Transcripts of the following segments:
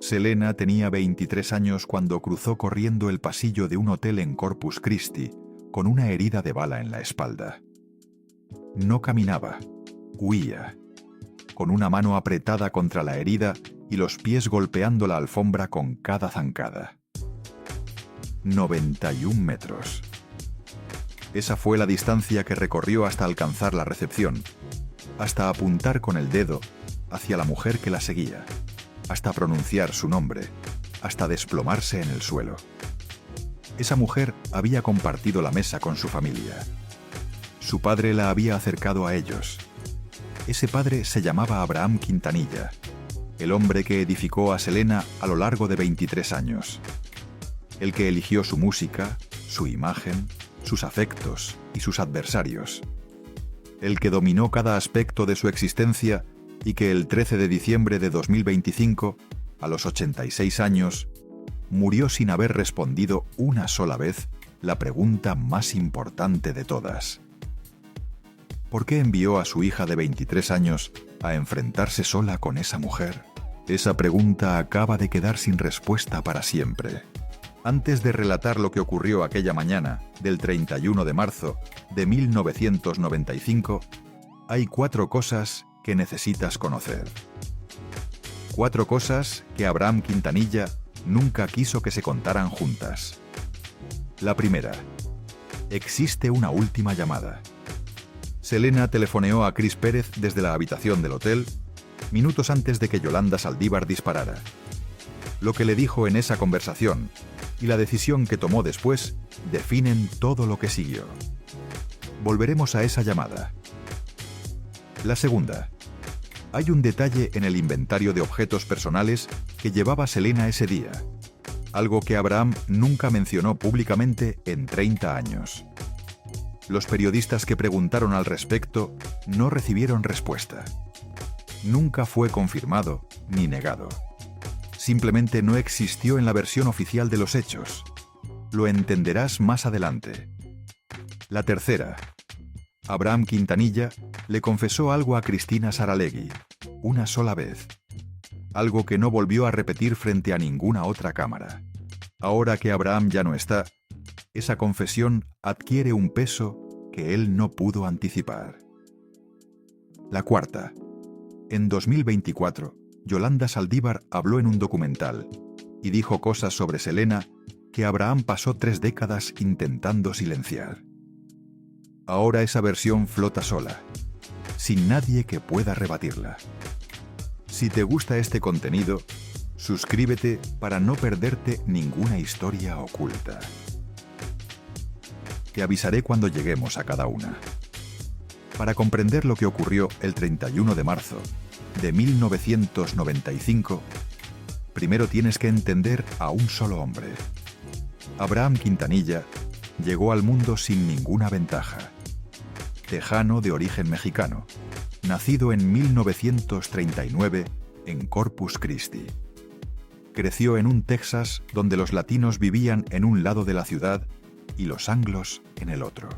Selena tenía 23 años cuando cruzó corriendo el pasillo de un hotel en Corpus Christi con una herida de bala en la espalda. No caminaba, huía, con una mano apretada contra la herida y los pies golpeando la alfombra con cada zancada. 91 metros. Esa fue la distancia que recorrió hasta alcanzar la recepción, hasta apuntar con el dedo hacia la mujer que la seguía, hasta pronunciar su nombre, hasta desplomarse en el suelo. Esa mujer había compartido la mesa con su familia. Su padre la había acercado a ellos. Ese padre se llamaba Abraham Quintanilla, el hombre que edificó a Selena a lo largo de 23 años. El que eligió su música, su imagen, sus afectos y sus adversarios. El que dominó cada aspecto de su existencia y que el 13 de diciembre de 2025, a los 86 años, murió sin haber respondido una sola vez la pregunta más importante de todas. ¿Por qué envió a su hija de 23 años a enfrentarse sola con esa mujer? Esa pregunta acaba de quedar sin respuesta para siempre. Antes de relatar lo que ocurrió aquella mañana del 31 de marzo de 1995, hay 4 cosas que necesitas conocer. 4 cosas que Abraham Quintanilla nunca quiso que se contaran juntas. La primera. Existe una última llamada. Selena telefoneó a Chris Pérez desde la habitación del hotel minutos antes de que Yolanda Saldívar disparara. Lo que le dijo en esa conversación y la decisión que tomó después definen todo lo que siguió. Volveremos a esa llamada. La segunda. Hay un detalle en el inventario de objetos personales que llevaba Selena ese día, algo que Abraham nunca mencionó públicamente en 30 años. Los periodistas que preguntaron al respecto no recibieron respuesta. Nunca fue confirmado ni negado. Simplemente no existió en la versión oficial de los hechos. Lo entenderás más adelante. La tercera. Abraham Quintanilla le confesó algo a Cristina Saralegui, una sola vez. Algo que no volvió a repetir frente a ninguna otra cámara. Ahora que Abraham ya no está, esa confesión adquiere un peso que él no pudo anticipar. La cuarta. En 2024, Yolanda Saldívar habló en un documental y dijo cosas sobre Selena que Abraham pasó 3 décadas intentando silenciar. Ahora esa versión flota sola, sin nadie que pueda rebatirla. Si te gusta este contenido, suscríbete para no perderte ninguna historia oculta. Te avisaré cuando lleguemos a cada una. Para comprender lo que ocurrió el 31 de marzo de 1995, primero tienes que entender a un solo hombre. Abraham Quintanilla llegó al mundo sin ninguna ventaja. Tejano de origen mexicano, nacido en 1939 en Corpus Christi. Creció en un Texas donde los latinos vivían en un lado de la ciudad y los anglos en el otro.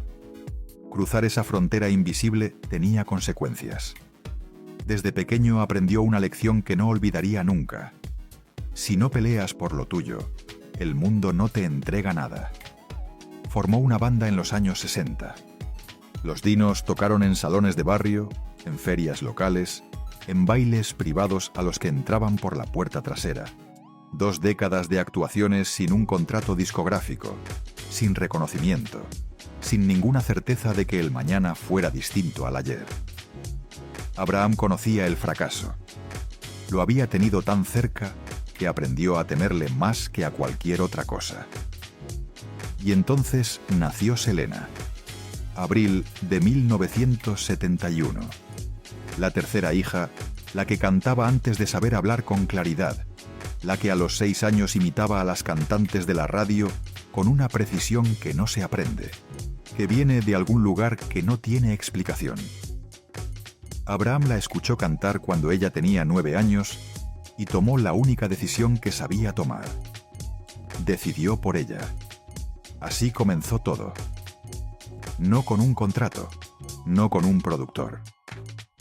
Cruzar esa frontera invisible tenía consecuencias. Desde pequeño aprendió una lección que no olvidaría nunca. Si no peleas por lo tuyo, el mundo no te entrega nada. Formó una banda en los años 60. Los Dinos tocaron en salones de barrio, en ferias locales, en bailes privados a los que entraban por la puerta trasera. 2 décadas de actuaciones sin un contrato discográfico, sin reconocimiento, sin ninguna certeza de que el mañana fuera distinto al ayer. Abraham conocía el fracaso. Lo había tenido tan cerca que aprendió a temerle más que a cualquier otra cosa. Y entonces nació Selena, abril de 1971. La tercera hija, la que cantaba antes de saber hablar con claridad, la que a los 6 años imitaba a las cantantes de la radio con una precisión que no se aprende, que viene de algún lugar que no tiene explicación. Abraham la escuchó cantar cuando ella tenía 9 años y tomó la única decisión que sabía tomar. Decidió por ella. Así comenzó todo. No con un contrato, no con un productor.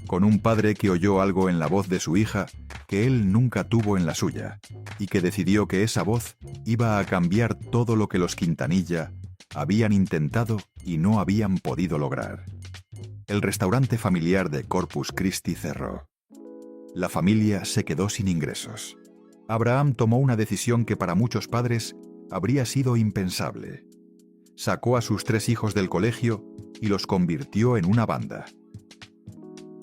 Con un padre que oyó algo en la voz de su hija que él nunca tuvo en la suya, y que decidió que esa voz iba a cambiar todo lo que los Quintanilla habían intentado y no habían podido lograr. El restaurante familiar de Corpus Christi cerró. La familia se quedó sin ingresos. Abraham tomó una decisión que para muchos padres habría sido impensable. Sacó a sus 3 hijos del colegio y los convirtió en una banda.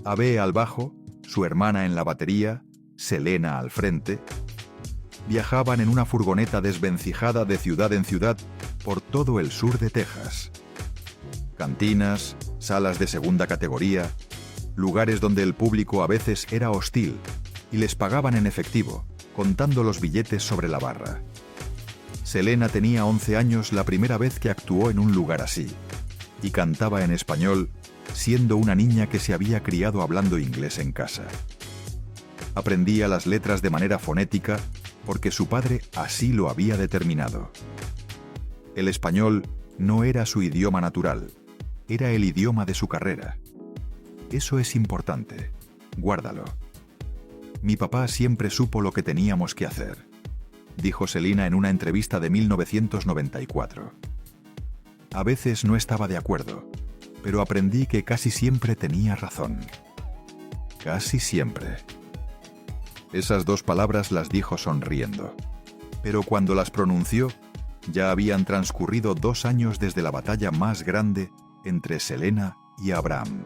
Abe al bajo, su hermana en la batería, Selena al frente. Viajaban en una furgoneta desvencijada de ciudad en ciudad por todo el sur de Texas. Cantinas, salas de segunda categoría, lugares donde el público a veces era hostil y les pagaban en efectivo, contando los billetes sobre la barra. Selena tenía 11 años la primera vez que actuó en un lugar así, y cantaba en español, siendo una niña que se había criado hablando inglés en casa. Aprendía las letras de manera fonética porque su padre así lo había determinado. El español no era su idioma natural, era el idioma de su carrera. Eso es importante, guárdalo. Mi papá siempre supo lo que teníamos que hacer, dijo Selena en una entrevista de 1994. A veces no estaba de acuerdo, pero aprendí que casi siempre tenía razón. Casi siempre. Esas 2 palabras las dijo sonriendo, pero cuando las pronunció, ya habían transcurrido 2 años desde la batalla más grande entre Selena y Abraham.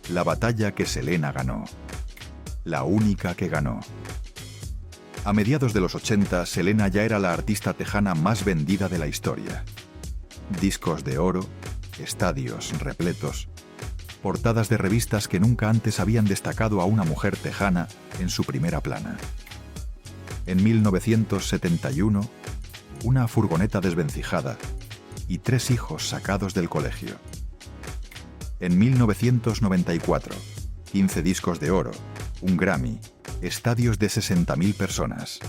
La batalla que Selena ganó. La única que ganó. A mediados de los 80, Selena ya era la artista tejana más vendida de la historia. Discos de oro, estadios repletos, portadas de revistas que nunca antes habían destacado a una mujer tejana en su primera plana. En 1971, una furgoneta desvencijada y 3 hijos sacados del colegio. En 1994, 15 discos de oro, un Grammy, estadios de 60.000 personas.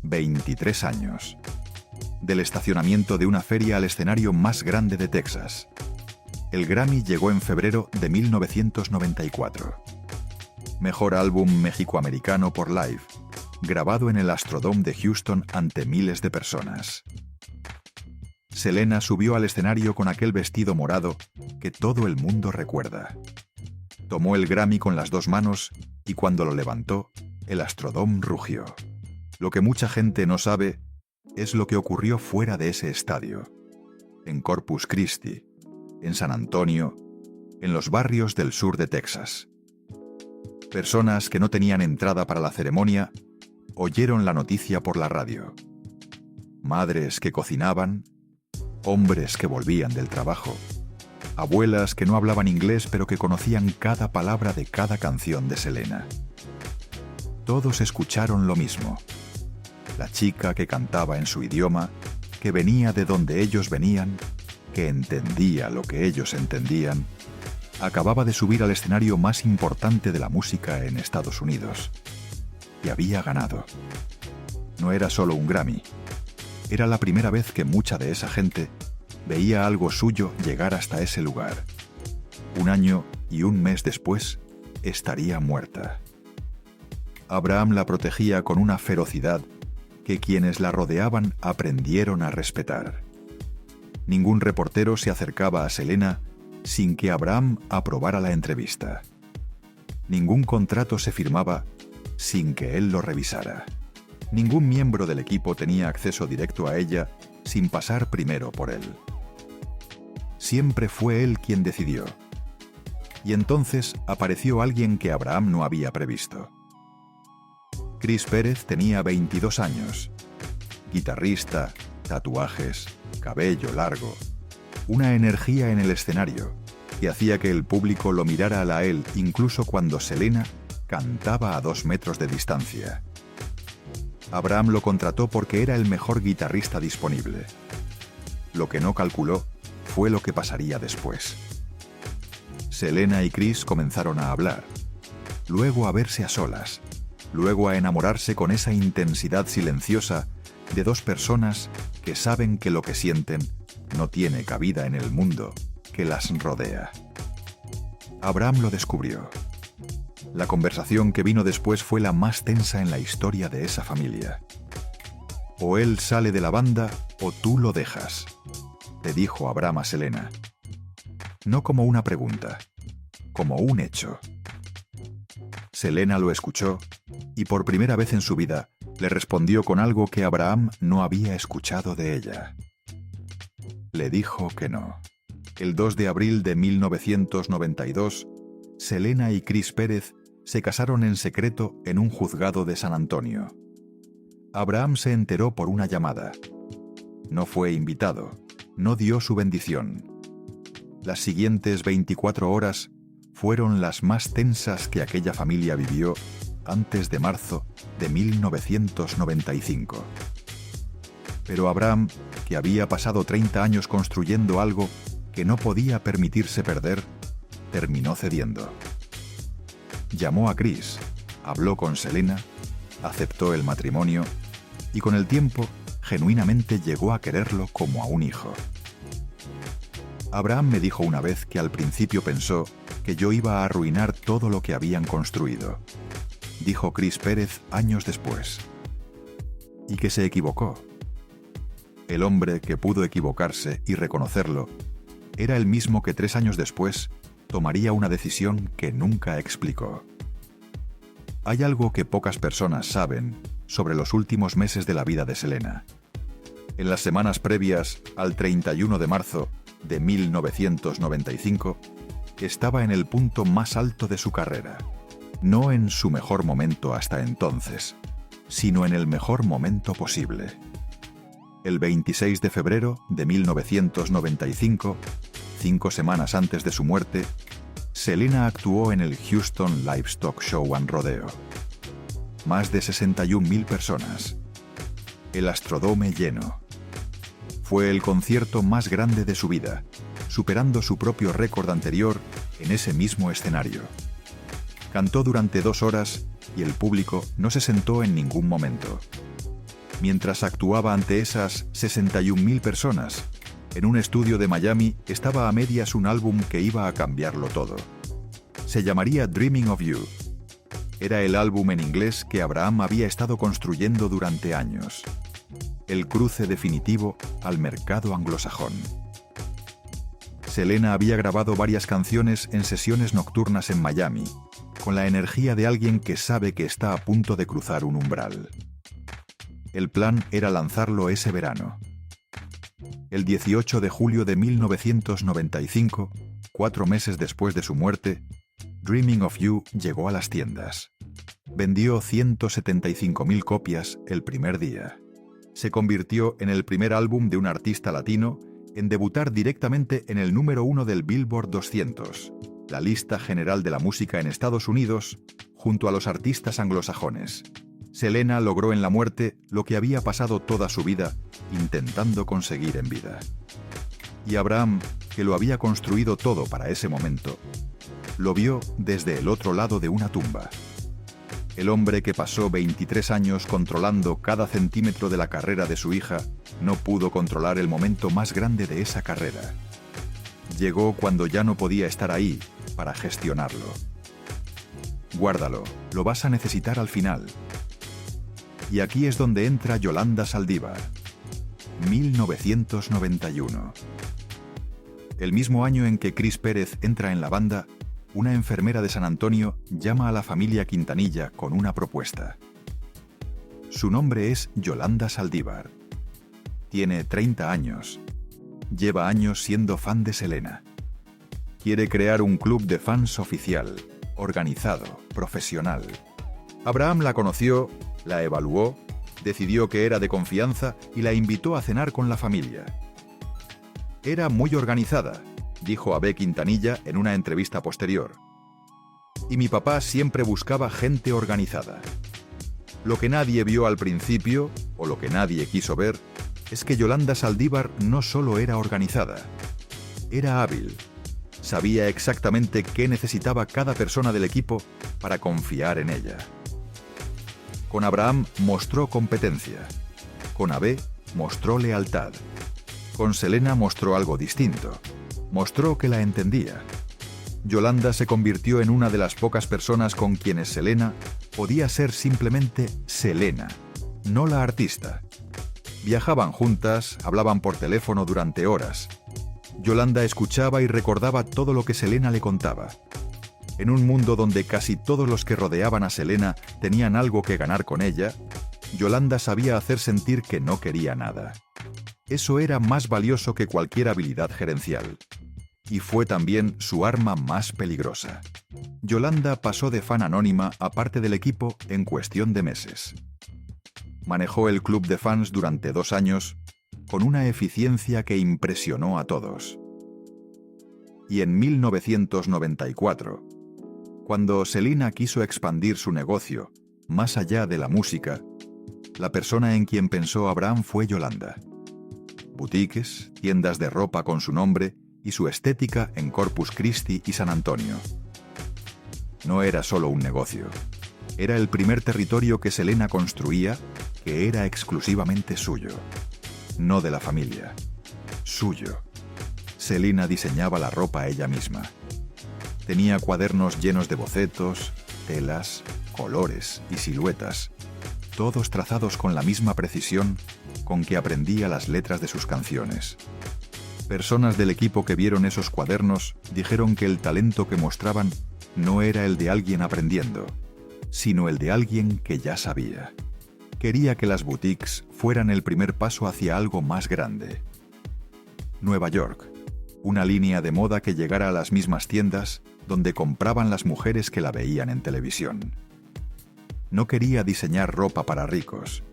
23 años. Del estacionamiento de una feria al escenario más grande de Texas. El Grammy llegó en febrero de 1994. Mejor álbum mexicoamericano por Live, grabado en el Astrodome de Houston ante miles de personas. Selena subió al escenario con aquel vestido morado que todo el mundo recuerda. Tomó el Grammy con las 2 manos y cuando lo levantó, el Astrodome rugió. Lo que mucha gente no sabe es lo que ocurrió fuera de ese estadio. En Corpus Christi, en San Antonio, en los barrios del sur de Texas. Personas que no tenían entrada para la ceremonia oyeron la noticia por la radio. Madres que cocinaban, hombres que volvían del trabajo, abuelas que no hablaban inglés pero que conocían cada palabra de cada canción de Selena. Todos escucharon lo mismo. La chica que cantaba en su idioma, que venía de donde ellos venían, que entendía lo que ellos entendían, acababa de subir al escenario más importante de la música en Estados Unidos. Y había ganado. No era solo un Grammy. Era la primera vez que mucha de esa gente veía algo suyo llegar hasta ese lugar. 1 año y 1 mes después, estaría muerta. Abraham la protegía con una ferocidad que quienes la rodeaban aprendieron a respetar. Ningún reportero se acercaba a Selena sin que Abraham aprobara la entrevista. Ningún contrato se firmaba sin que él lo revisara. Ningún miembro del equipo tenía acceso directo a ella sin pasar primero por él. Siempre fue él quien decidió. Y entonces apareció alguien que Abraham no había previsto. Chris Pérez tenía 22 años. Guitarrista, tatuajes, cabello largo. Una energía en el escenario que hacía que el público lo mirara a él incluso cuando Selena cantaba a 2 metros de distancia. Abraham lo contrató porque era el mejor guitarrista disponible. Lo que no calculó fue lo que pasaría después. Selena y Chris comenzaron a hablar, luego a verse a solas, luego a enamorarse con esa intensidad silenciosa de 2 personas que saben que lo que sienten no tiene cabida en el mundo que las rodea. Abraham lo descubrió. La conversación que vino después fue la más tensa en la historia de esa familia. «O él sale de la banda o tú lo dejas», le dijo Abraham a Selena. No como una pregunta, como un hecho. Selena lo escuchó y por primera vez en su vida le respondió con algo que Abraham no había escuchado de ella. Le dijo que no. El 2 de abril de 1992, Selena y Chris Pérez se casaron en secreto en un juzgado de San Antonio. Abraham se enteró por una llamada. No fue invitado, no dio su bendición. Las siguientes 24 horas fueron las más tensas que aquella familia vivió antes de marzo de 1995. Pero Abraham, que había pasado 30 años construyendo algo que no podía permitirse perder, terminó cediendo. Llamó a Chris, habló con Selena, aceptó el matrimonio y con el tiempo genuinamente llegó a quererlo como a un hijo. Abraham me dijo una vez que al principio pensó que yo iba a arruinar todo lo que habían construido, dijo Chris Pérez años después. Y que se equivocó. El hombre que pudo equivocarse y reconocerlo era el mismo que 3 años después tomaría una decisión que nunca explicó. Hay algo que pocas personas saben sobre los últimos meses de la vida de Selena. En las semanas previas al 31 de marzo de 1995, estaba en el punto más alto de su carrera. No en su mejor momento hasta entonces, sino en el mejor momento posible. El 26 de febrero de 1995, 5 semanas antes de su muerte, Selena actuó en el Houston Livestock Show and Rodeo. Más de 61.000 personas. El Astrodome lleno. Fue el concierto más grande de su vida, superando su propio récord anterior en ese mismo escenario. Cantó durante 2 horas y el público no se sentó en ningún momento. Mientras actuaba ante esas 61.000 personas, en un estudio de Miami estaba a medias un álbum que iba a cambiarlo todo. Se llamaría Dreaming of You. Era el álbum en inglés que Abraham había estado construyendo durante años. El cruce definitivo al mercado anglosajón. Selena había grabado varias canciones en sesiones nocturnas en Miami, con la energía de alguien que sabe que está a punto de cruzar un umbral. El plan era lanzarlo ese verano. El 18 de julio de 1995, 4 meses después de su muerte, Dreaming of You llegó a las tiendas. Vendió 175.000 copias el primer día. Se convirtió en el primer álbum de un artista latino en debutar directamente en el número 1 del Billboard 200, la lista general de la música en Estados Unidos, junto a los artistas anglosajones. Selena logró en la muerte lo que había pasado toda su vida intentando conseguir en vida. Y Abraham, que lo había construido todo para ese momento, lo vio desde el otro lado de una tumba. El hombre que pasó 23 años controlando cada centímetro de la carrera de su hija, no pudo controlar el momento más grande de esa carrera. Llegó cuando ya no podía estar ahí para gestionarlo. Guárdalo, lo vas a necesitar al final. Y aquí es donde entra Yolanda Saldívar. 1991. El mismo año en que Chris Pérez entra en la banda, una enfermera de San Antonio llama a la familia Quintanilla con una propuesta. Su nombre es Yolanda Saldívar. Tiene 30 años. Lleva años siendo fan de Selena. Quiere crear un club de fans oficial, organizado, profesional. Abraham la conoció, la evaluó, decidió que era de confianza y la invitó a cenar con la familia. Era muy organizada, dijo Abe Quintanilla en una entrevista posterior. Y mi papá siempre buscaba gente organizada. Lo que nadie vio al principio, o lo que nadie quiso ver, es que Yolanda Saldívar no solo era organizada, era hábil. Sabía exactamente qué necesitaba cada persona del equipo para confiar en ella. Con Abraham mostró competencia. Con Abe mostró lealtad. Con Selena mostró algo distinto. Mostró que la entendía. Yolanda se convirtió en una de las pocas personas con quienes Selena podía ser simplemente Selena, no la artista. Viajaban juntas, hablaban por teléfono durante horas. Yolanda escuchaba y recordaba todo lo que Selena le contaba. En un mundo donde casi todos los que rodeaban a Selena tenían algo que ganar con ella, Yolanda sabía hacer sentir que no quería nada. Eso era más valioso que cualquier habilidad gerencial. Y fue también su arma más peligrosa. Yolanda pasó de fan anónima a parte del equipo en cuestión de meses. Manejó el club de fans durante 2 años con una eficiencia que impresionó a todos. Y en 1994, cuando Selena quiso expandir su negocio más allá de la música, la persona en quien pensó Abraham fue Yolanda. Boutiques, tiendas de ropa con su nombre y su estética en Corpus Christi y San Antonio. No era solo un negocio. Era el primer territorio que Selena construía que era exclusivamente suyo. No de la familia. Suyo. Selena diseñaba la ropa ella misma. Tenía cuadernos llenos de bocetos, telas, colores y siluetas, todos trazados con la misma precisión con que aprendía las letras de sus canciones. Personas del equipo que vieron esos cuadernos dijeron que el talento que mostraban no era el de alguien aprendiendo, sino el de alguien que ya sabía. Quería que las boutiques fueran el primer paso hacia algo más grande. Nueva York, una línea de moda que llegara a las mismas tiendas donde compraban las mujeres que la veían en televisión. No quería diseñar ropa para ricos.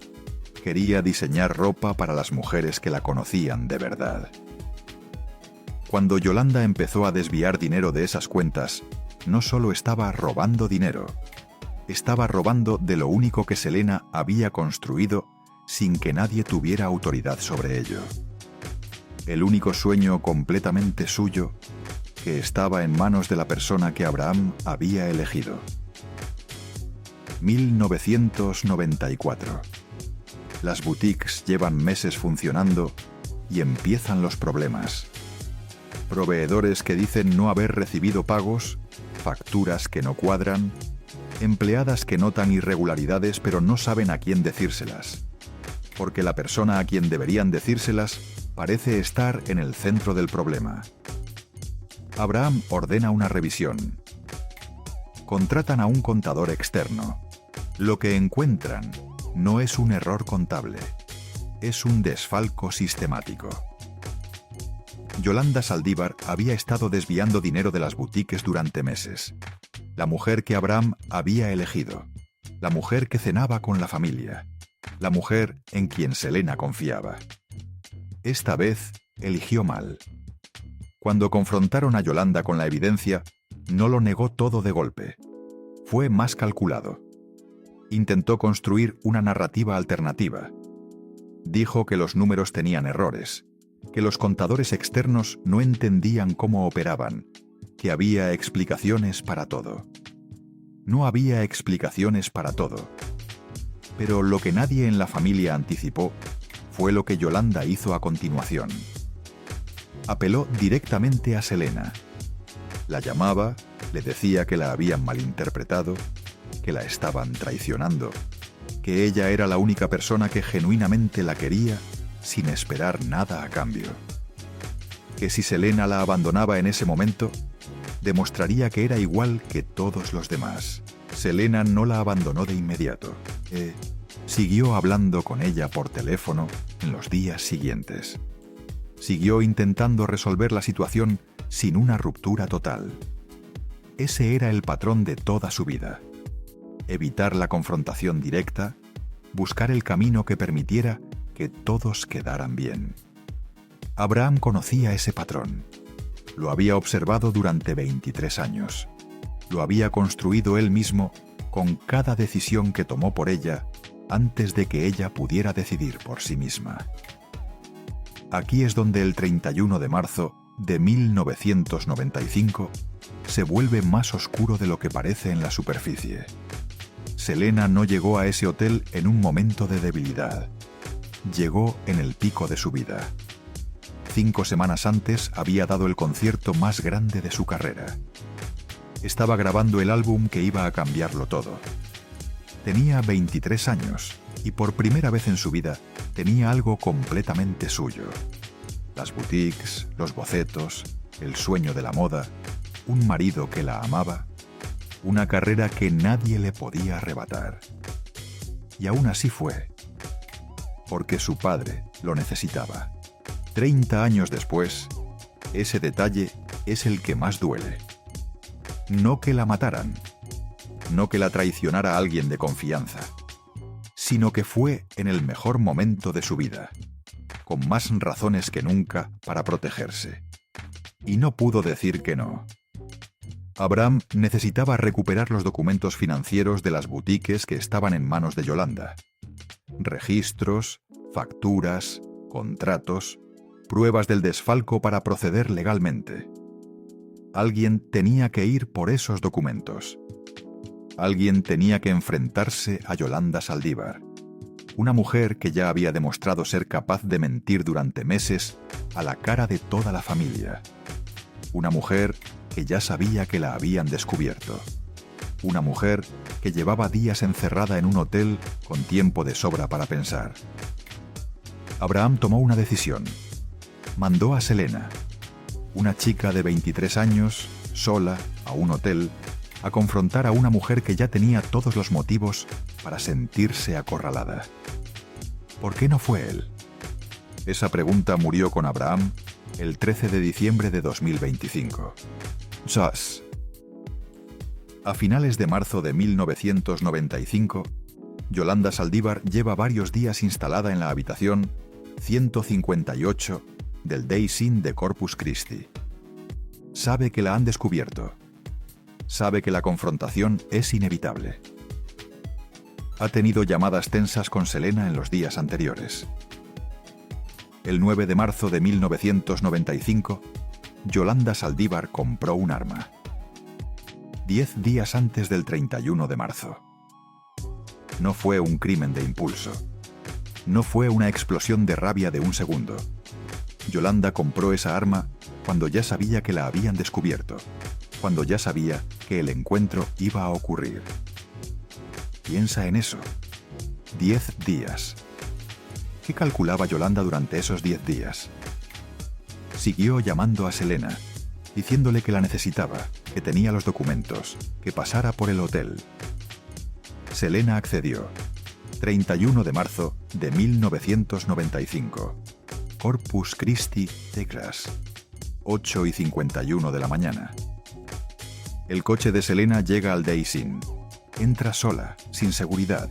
Quería diseñar ropa para las mujeres que la conocían de verdad. Cuando Yolanda empezó a desviar dinero de esas cuentas, no solo estaba robando dinero, estaba robando de lo único que Selena había construido sin que nadie tuviera autoridad sobre ello. El único sueño completamente suyo que estaba en manos de la persona que Abraham había elegido. 1994. Las boutiques llevan meses funcionando y empiezan los problemas. Proveedores que dicen no haber recibido pagos, facturas que no cuadran, empleadas que notan irregularidades pero no saben a quién decírselas, porque la persona a quien deberían decírselas parece estar en el centro del problema. Abraham ordena una revisión. Contratan a un contador externo. Lo que encuentran no es un error contable, es un desfalco sistemático. Yolanda Saldívar había estado desviando dinero de las boutiques durante meses. La mujer que Abraham había elegido. La mujer que cenaba con la familia. La mujer en quien Selena confiaba. Esta vez eligió mal. Cuando confrontaron a Yolanda con la evidencia, no lo negó todo de golpe. Fue más calculado. Intentó construir una narrativa alternativa. Dijo que los números tenían errores, que los contadores externos no entendían cómo operaban, que había explicaciones para todo. No había explicaciones para todo. Pero lo que nadie en la familia anticipó fue lo que Yolanda hizo a continuación. Apeló directamente a Selena. La llamaba, le decía que la habían malinterpretado, que la estaban traicionando, que ella era la única persona que genuinamente la quería sin esperar nada a cambio. Que si Selena la abandonaba en ese momento, demostraría que era igual que todos los demás. Selena no la abandonó de inmediato. Siguió hablando con ella por teléfono en los días siguientes. Siguió intentando resolver la situación sin una ruptura total. Ese era el patrón de toda su vida. Evitar la confrontación directa, buscar el camino que permitiera que todos quedaran bien. Abraham conocía ese patrón. Lo había observado durante 23 años. Lo había construido él mismo con cada decisión que tomó por ella antes de que ella pudiera decidir por sí misma. Aquí es donde el 31 de marzo de 1995 se vuelve más oscuro de lo que parece en la superficie. Selena no llegó a ese hotel en un momento de debilidad. Llegó en el pico de su vida. 5 semanas antes había dado el concierto más grande de su carrera. Estaba grabando el álbum que iba a cambiarlo todo. Tenía 23 años y por primera vez en su vida tenía algo completamente suyo. Las boutiques, los bocetos, el sueño de la moda, un marido que la amaba, una carrera que nadie le podía arrebatar. Y aún así fue, porque su padre lo necesitaba. 30 años después, ese detalle es el que más duele. No que la mataran, no que la traicionara alguien de confianza, sino que fue en el mejor momento de su vida, con más razones que nunca para protegerse. Y no pudo decir que no. Abraham necesitaba recuperar los documentos financieros de las boutiques que estaban en manos de Yolanda. Registros, facturas, contratos, pruebas del desfalco para proceder legalmente. Alguien tenía que ir por esos documentos. Alguien tenía que enfrentarse a Yolanda Saldívar, una mujer que ya había demostrado ser capaz de mentir durante meses a la cara de toda la familia. Una mujer que ya sabía que la habían descubierto. Una mujer que llevaba días encerrada en un hotel con tiempo de sobra para pensar. Abraham tomó una decisión. Mandó a Selena, una chica de 23 años, sola, a un hotel, a confrontar a una mujer que ya tenía todos los motivos para sentirse acorralada. ¿Por qué no fue él? Esa pregunta murió con Abraham el 13 de diciembre de 2025. Jas. A finales de marzo de 1995, Yolanda Saldívar lleva varios días instalada en la habitación 158 del Days Inn de Corpus Christi. Sabe que la han descubierto. Sabe que la confrontación es inevitable. Ha tenido llamadas tensas con Selena en los días anteriores. El 9 de marzo de 1995, Yolanda Saldívar compró un arma. 10 días antes del 31 de marzo. No fue un crimen de impulso. No fue una explosión de rabia de un segundo. Yolanda compró esa arma cuando ya sabía que la habían descubierto, cuando ya sabía que el encuentro iba a ocurrir. Piensa en eso. 10 días. ¿Qué calculaba Yolanda durante esos 10 días? Siguió llamando a Selena, diciéndole que la necesitaba, que tenía los documentos, que pasara por el hotel. Selena accedió. 31 de marzo de 1995. Corpus Christi, Texas. 8:51 de la mañana. El coche de Selena llega al Days Inn. Entra sola, sin seguridad,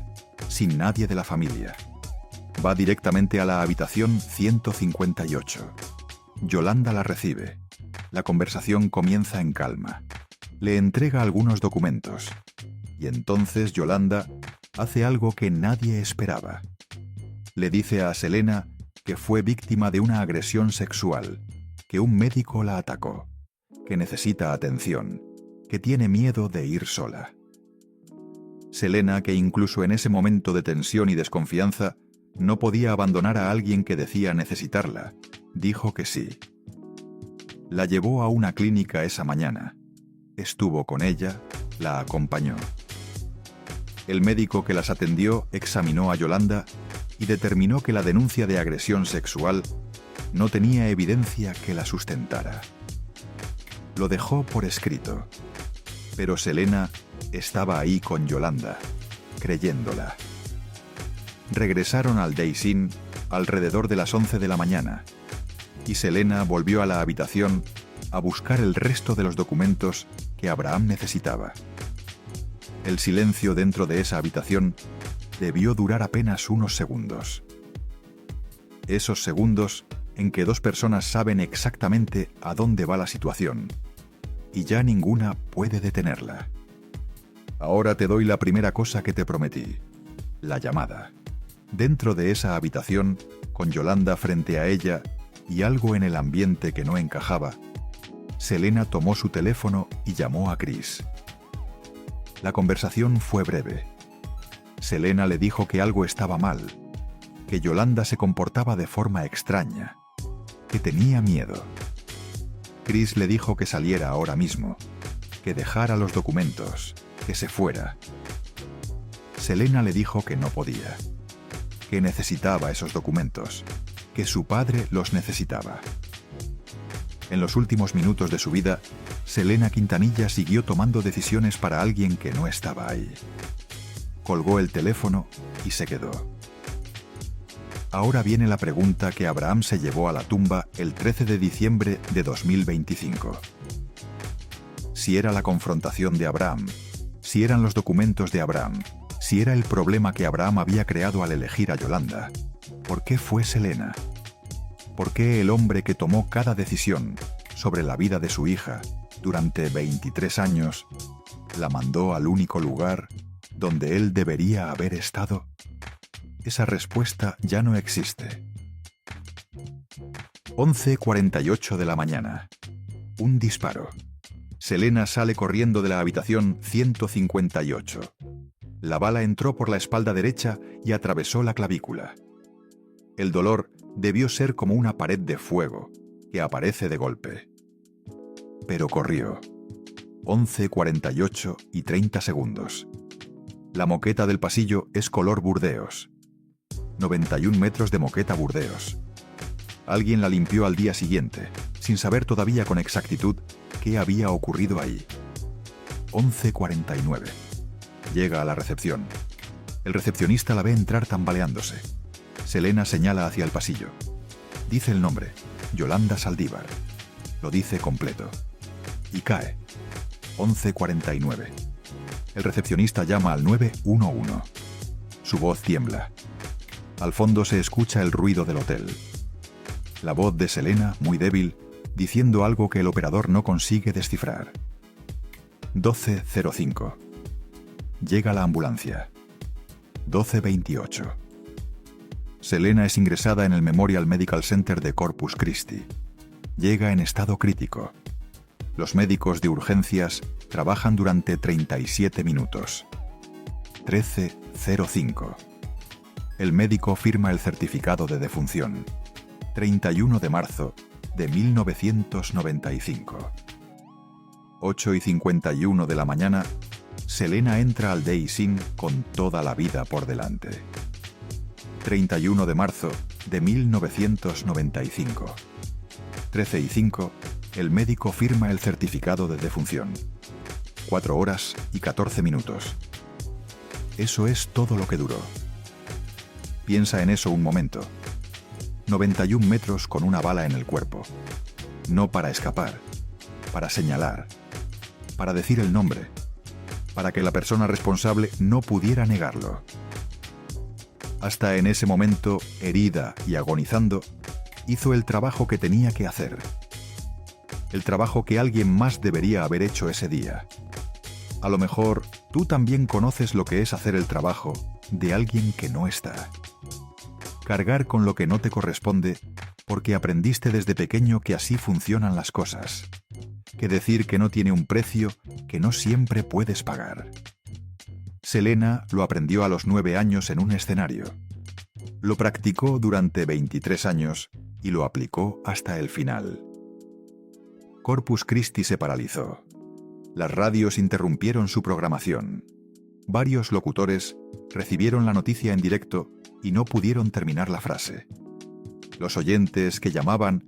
sin nadie de la familia. Va directamente a la habitación 158. Yolanda la recibe. La conversación comienza en calma. Le entrega algunos documentos. Y entonces Yolanda hace algo que nadie esperaba. Le dice a Selena que fue víctima de una agresión sexual, que un médico la atacó, que necesita atención, que tiene miedo de ir sola. Selena, que incluso en ese momento de tensión y desconfianza, no podía abandonar a alguien que decía necesitarla, dijo que sí. La llevó a una clínica esa mañana. Estuvo con ella, la acompañó. El médico que las atendió examinó a Yolanda y determinó que la denuncia de agresión sexual no tenía evidencia que la sustentara. Lo dejó por escrito, pero Selena estaba ahí con Yolanda, creyéndola. Regresaron al Days Inn alrededor de las 11 de la mañana y Selena volvió a la habitación a buscar el resto de los documentos que Abraham necesitaba. El silencio dentro de esa habitación debió durar apenas unos segundos. Esos segundos en que dos personas saben exactamente a dónde va la situación y ya ninguna puede detenerla. Ahora te doy la primera cosa que te prometí, la llamada. Dentro de esa habitación, con Yolanda frente a ella y algo en el ambiente que no encajaba, Selena tomó su teléfono y llamó a Chris. La conversación fue breve. Selena le dijo que algo estaba mal, que Yolanda se comportaba de forma extraña, que tenía miedo. Chris le dijo que saliera ahora mismo, que dejara los documentos, que se fuera. Selena le dijo que no podía, que necesitaba esos documentos, que su padre los necesitaba. En los últimos minutos de su vida, Selena Quintanilla siguió tomando decisiones para alguien que no estaba ahí. Colgó el teléfono y se quedó. Ahora viene la pregunta que Abraham se llevó a la tumba el 13 de diciembre de 2025. Si era la confrontación de Abraham, si eran los documentos de Abraham, si era el problema que Abraham había creado al elegir a Yolanda, ¿por qué fue Selena? ¿Por qué el hombre que tomó cada decisión sobre la vida de su hija durante 23 años la mandó al único lugar donde él debería haber estado? Esa respuesta ya no existe. 11:48 de la mañana. Un disparo. Selena sale corriendo de la habitación 158. La bala entró por la espalda derecha y atravesó la clavícula. El dolor debió ser como una pared de fuego que aparece de golpe. Pero corrió. 11:48 y 30 segundos. La moqueta del pasillo es color Burdeos. 91 metros de moqueta Burdeos. Alguien la limpió al día siguiente, sin saber todavía con exactitud qué había ocurrido ahí. 11:49. Llega a la recepción. El recepcionista la ve entrar tambaleándose. Selena señala hacia el pasillo. Dice el nombre, Yolanda Saldívar. Lo dice completo. Y cae. 11:49. El recepcionista llama al 911. Su voz tiembla. Al fondo se escucha el ruido del hotel. La voz de Selena, muy débil, diciendo algo que el operador no consigue descifrar. 12:05. Llega la ambulancia. 12:28. Selena es ingresada en el Memorial Medical Center de Corpus Christi. Llega en estado crítico. Los médicos de urgencias trabajan durante 37 minutos. 13:05. El médico firma el certificado de defunción. 31 de marzo de 1995. 8:51 de la mañana, Selena entra al Days Inn con toda la vida por delante. 31 de marzo de 1995. 13:05, el médico firma el certificado de defunción. 4 horas y 14 minutos. Eso es todo lo que duró. Piensa en eso un momento. 91 metros con una bala en el cuerpo. No para escapar, para señalar, para decir el nombre, para que la persona responsable no pudiera negarlo. Hasta en ese momento, herida y agonizando, hizo el trabajo que tenía que hacer. El trabajo que alguien más debería haber hecho ese día. A lo mejor, tú también conoces lo que es hacer el trabajo de alguien que no está. Cargar con lo que no te corresponde porque aprendiste desde pequeño que así funcionan las cosas. Que decir que no tiene un precio que no siempre puedes pagar. Selena lo aprendió a los 9 años en un escenario. Lo practicó durante 23 años y lo aplicó hasta el final. Corpus Christi se paralizó. Las radios interrumpieron su programación. Varios locutores recibieron la noticia en directo y no pudieron terminar la frase. Los oyentes que llamaban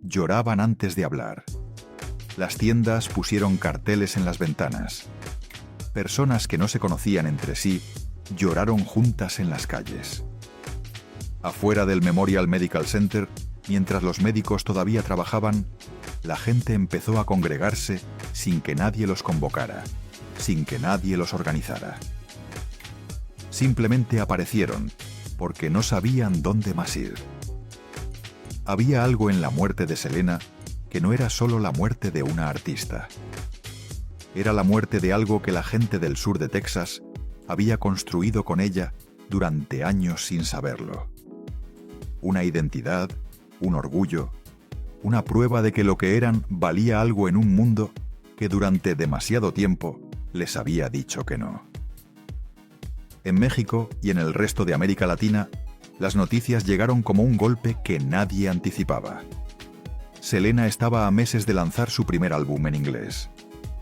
lloraban antes de hablar. Las tiendas pusieron carteles en las ventanas. Personas que no se conocían entre sí lloraron juntas en las calles. Afuera del Memorial Medical Center, mientras los médicos todavía trabajaban, la gente empezó a congregarse sin que nadie los convocara, sin que nadie los organizara. Simplemente aparecieron, porque no sabían dónde más ir. Había algo en la muerte de Selena que no era solo la muerte de una artista. Era la muerte de algo que la gente del sur de Texas había construido con ella durante años sin saberlo. Una identidad, un orgullo, una prueba de que lo que eran valía algo en un mundo que durante demasiado tiempo les había dicho que no. En México y en el resto de América Latina, las noticias llegaron como un golpe que nadie anticipaba. Selena estaba a meses de lanzar su primer álbum en inglés.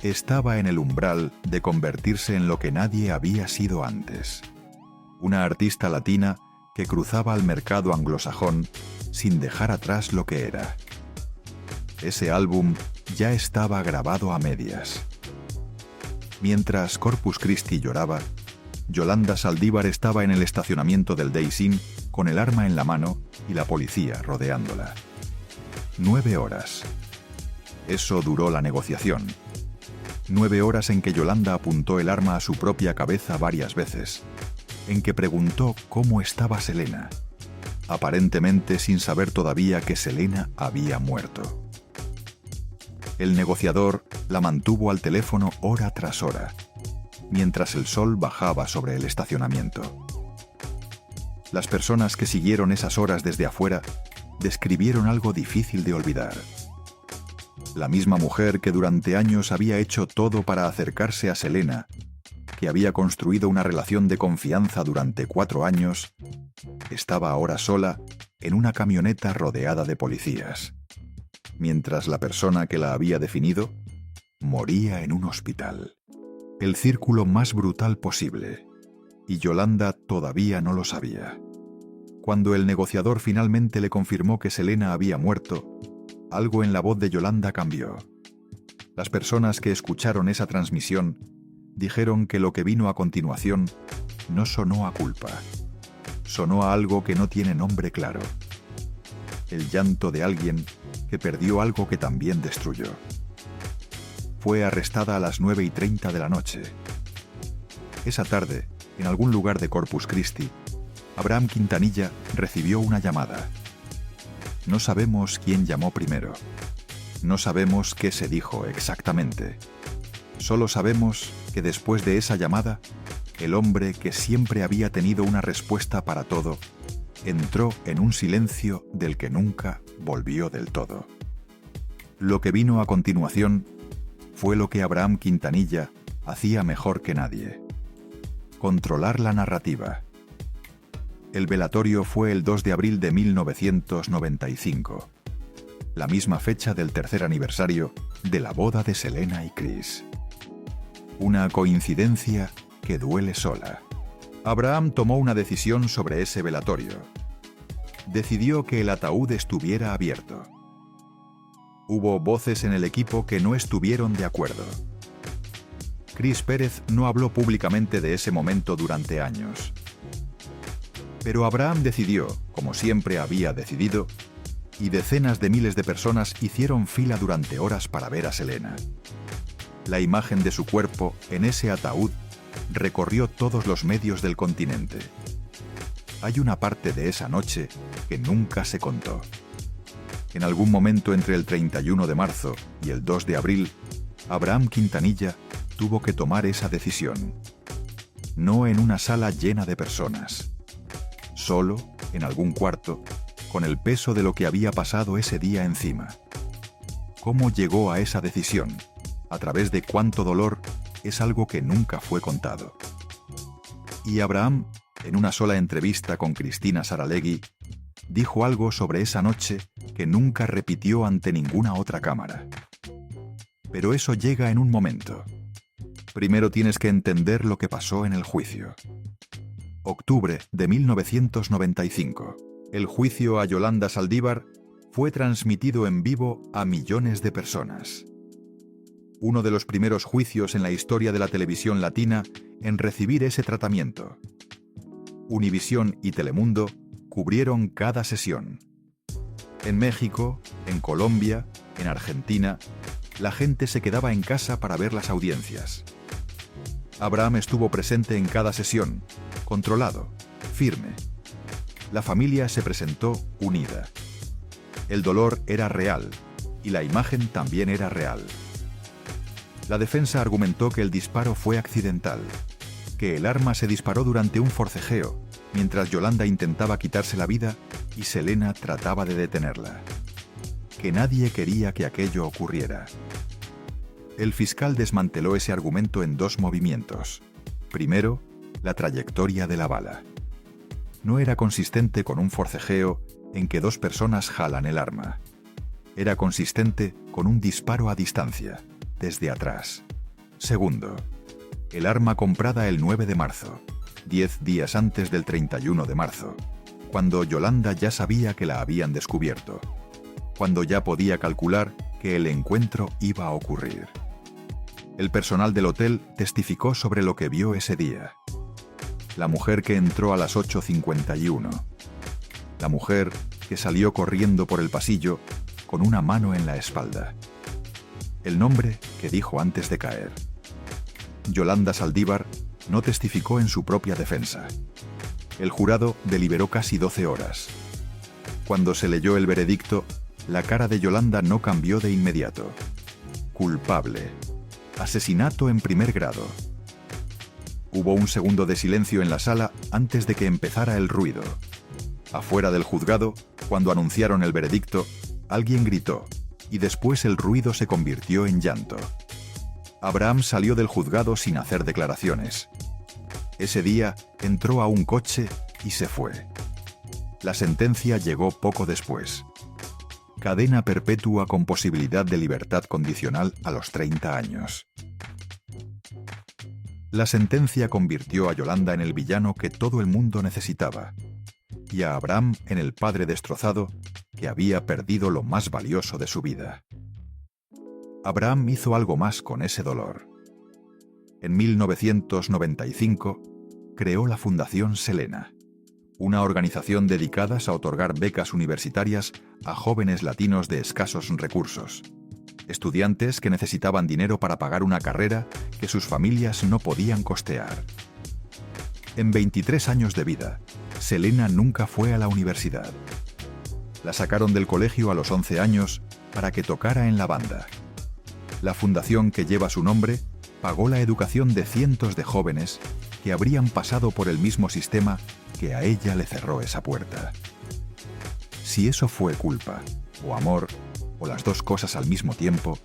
estaba en el umbral de convertirse en lo que nadie había sido antes. Una artista latina que cruzaba al mercado anglosajón sin dejar atrás lo que era. Ese álbum ya estaba grabado a medias. Mientras Corpus Christi lloraba, Yolanda Saldívar estaba en el estacionamiento del Days Inn con el arma en la mano y la policía rodeándola. 9 horas. Eso duró la negociación. 9 horas en que Yolanda apuntó el arma a su propia cabeza varias veces, en que preguntó cómo estaba Selena, aparentemente sin saber todavía que Selena había muerto. El negociador la mantuvo al teléfono hora tras hora, mientras el sol bajaba sobre el estacionamiento. Las personas que siguieron esas horas desde afuera describieron algo difícil de olvidar. La misma mujer que durante años había hecho todo para acercarse a Selena, que había construido una relación de confianza durante 4 años, estaba ahora sola en una camioneta rodeada de policías, mientras la persona que la había definido moría en un hospital. El círculo más brutal posible, y Yolanda todavía no lo sabía. Cuando el negociador finalmente le confirmó que Selena había muerto, algo en la voz de Yolanda cambió. Las personas que escucharon esa transmisión dijeron que lo que vino a continuación no sonó a culpa. Sonó a algo que no tiene nombre claro. El llanto de alguien que perdió algo que también destruyó. Fue arrestada a las 9:30 de la noche. Esa tarde, en algún lugar de Corpus Christi, Abraham Quintanilla recibió una llamada. No sabemos quién llamó primero. No sabemos qué se dijo exactamente. Solo sabemos que después de esa llamada, el hombre que siempre había tenido una respuesta para todo, entró en un silencio del que nunca volvió del todo. Lo que vino a continuación fue lo que Abraham Quintanilla hacía mejor que nadie: controlar la narrativa. El velatorio fue el 2 de abril de 1995, la misma fecha del tercer aniversario de la boda de Selena y Chris. Una coincidencia que duele sola. Abraham tomó una decisión sobre ese velatorio. Decidió que el ataúd estuviera abierto. Hubo voces en el equipo que no estuvieron de acuerdo. Chris Pérez no habló públicamente de ese momento durante años. Pero Abraham decidió, como siempre había decidido, y decenas de miles de personas hicieron fila durante horas para ver a Selena. La imagen de su cuerpo en ese ataúd recorrió todos los medios del continente. Hay una parte de esa noche que nunca se contó. En algún momento entre el 31 de marzo y el 2 de abril, Abraham Quintanilla tuvo que tomar esa decisión. No en una sala llena de personas. Solo, en algún cuarto, con el peso de lo que había pasado ese día encima. ¿Cómo llegó a esa decisión? ¿A través de cuánto dolor? Es algo que nunca fue contado. Y Abraham, en una sola entrevista con Cristina Saralegui, dijo algo sobre esa noche que nunca repitió ante ninguna otra cámara. Pero eso llega en un momento. Primero tienes que entender lo que pasó en el juicio. Octubre de 1995. El juicio a Yolanda Saldívar fue transmitido en vivo a millones de personas. Uno de los primeros juicios en la historia de la televisión latina en recibir ese tratamiento. Univisión y Telemundo cubrieron cada sesión. En México, en Colombia, en Argentina, la gente se quedaba en casa para ver las audiencias. Abraham estuvo presente en cada sesión, controlado, firme. La familia se presentó unida. El dolor era real y la imagen también era real. La defensa argumentó que el disparo fue accidental, que el arma se disparó durante un forcejeo, mientras Yolanda intentaba quitarse la vida y Selena trataba de detenerla. Que nadie quería que aquello ocurriera. El fiscal desmanteló ese argumento en 2 movimientos. Primero, la trayectoria de la bala. No era consistente con un forcejeo en que 2 personas jalan el arma. Era consistente con un disparo a distancia, desde atrás. Segundo, el arma comprada el 9 de marzo, 10 días antes del 31 de marzo, cuando Yolanda ya sabía que la habían descubierto, cuando ya podía calcular que el encuentro iba a ocurrir. El personal del hotel testificó sobre lo que vio ese día. La mujer que entró a las 8:51. La mujer que salió corriendo por el pasillo con una mano en la espalda. El nombre que dijo antes de caer. Yolanda Saldívar no testificó en su propia defensa. El jurado deliberó casi 12 horas. Cuando se leyó el veredicto, la cara de Yolanda no cambió de inmediato. Culpable. Asesinato en primer grado. Hubo un segundo de silencio en la sala antes de que empezara el ruido. Afuera del juzgado, cuando anunciaron el veredicto, alguien gritó, y después el ruido se convirtió en llanto. Abraham salió del juzgado sin hacer declaraciones. Ese día entró a un coche y se fue. La sentencia llegó poco después. Cadena perpetua con posibilidad de libertad condicional a los 30 años. La sentencia convirtió a Yolanda en el villano que todo el mundo necesitaba, y a Abraham en el padre destrozado que había perdido lo más valioso de su vida. Abraham hizo algo más con ese dolor. En 1995 creó la Fundación Selena, una organización dedicada a otorgar becas universitarias a jóvenes latinos de escasos recursos, estudiantes que necesitaban dinero para pagar una carrera que sus familias no podían costear. En 23 años de vida, Selena nunca fue a la universidad. La sacaron del colegio a los 11 años para que tocara en la banda. La fundación que lleva su nombre pagó la educación de cientos de jóvenes que habrían pasado por el mismo sistema que a ella le cerró esa puerta. Si eso fue culpa, o amor, o las dos cosas al mismo tiempo,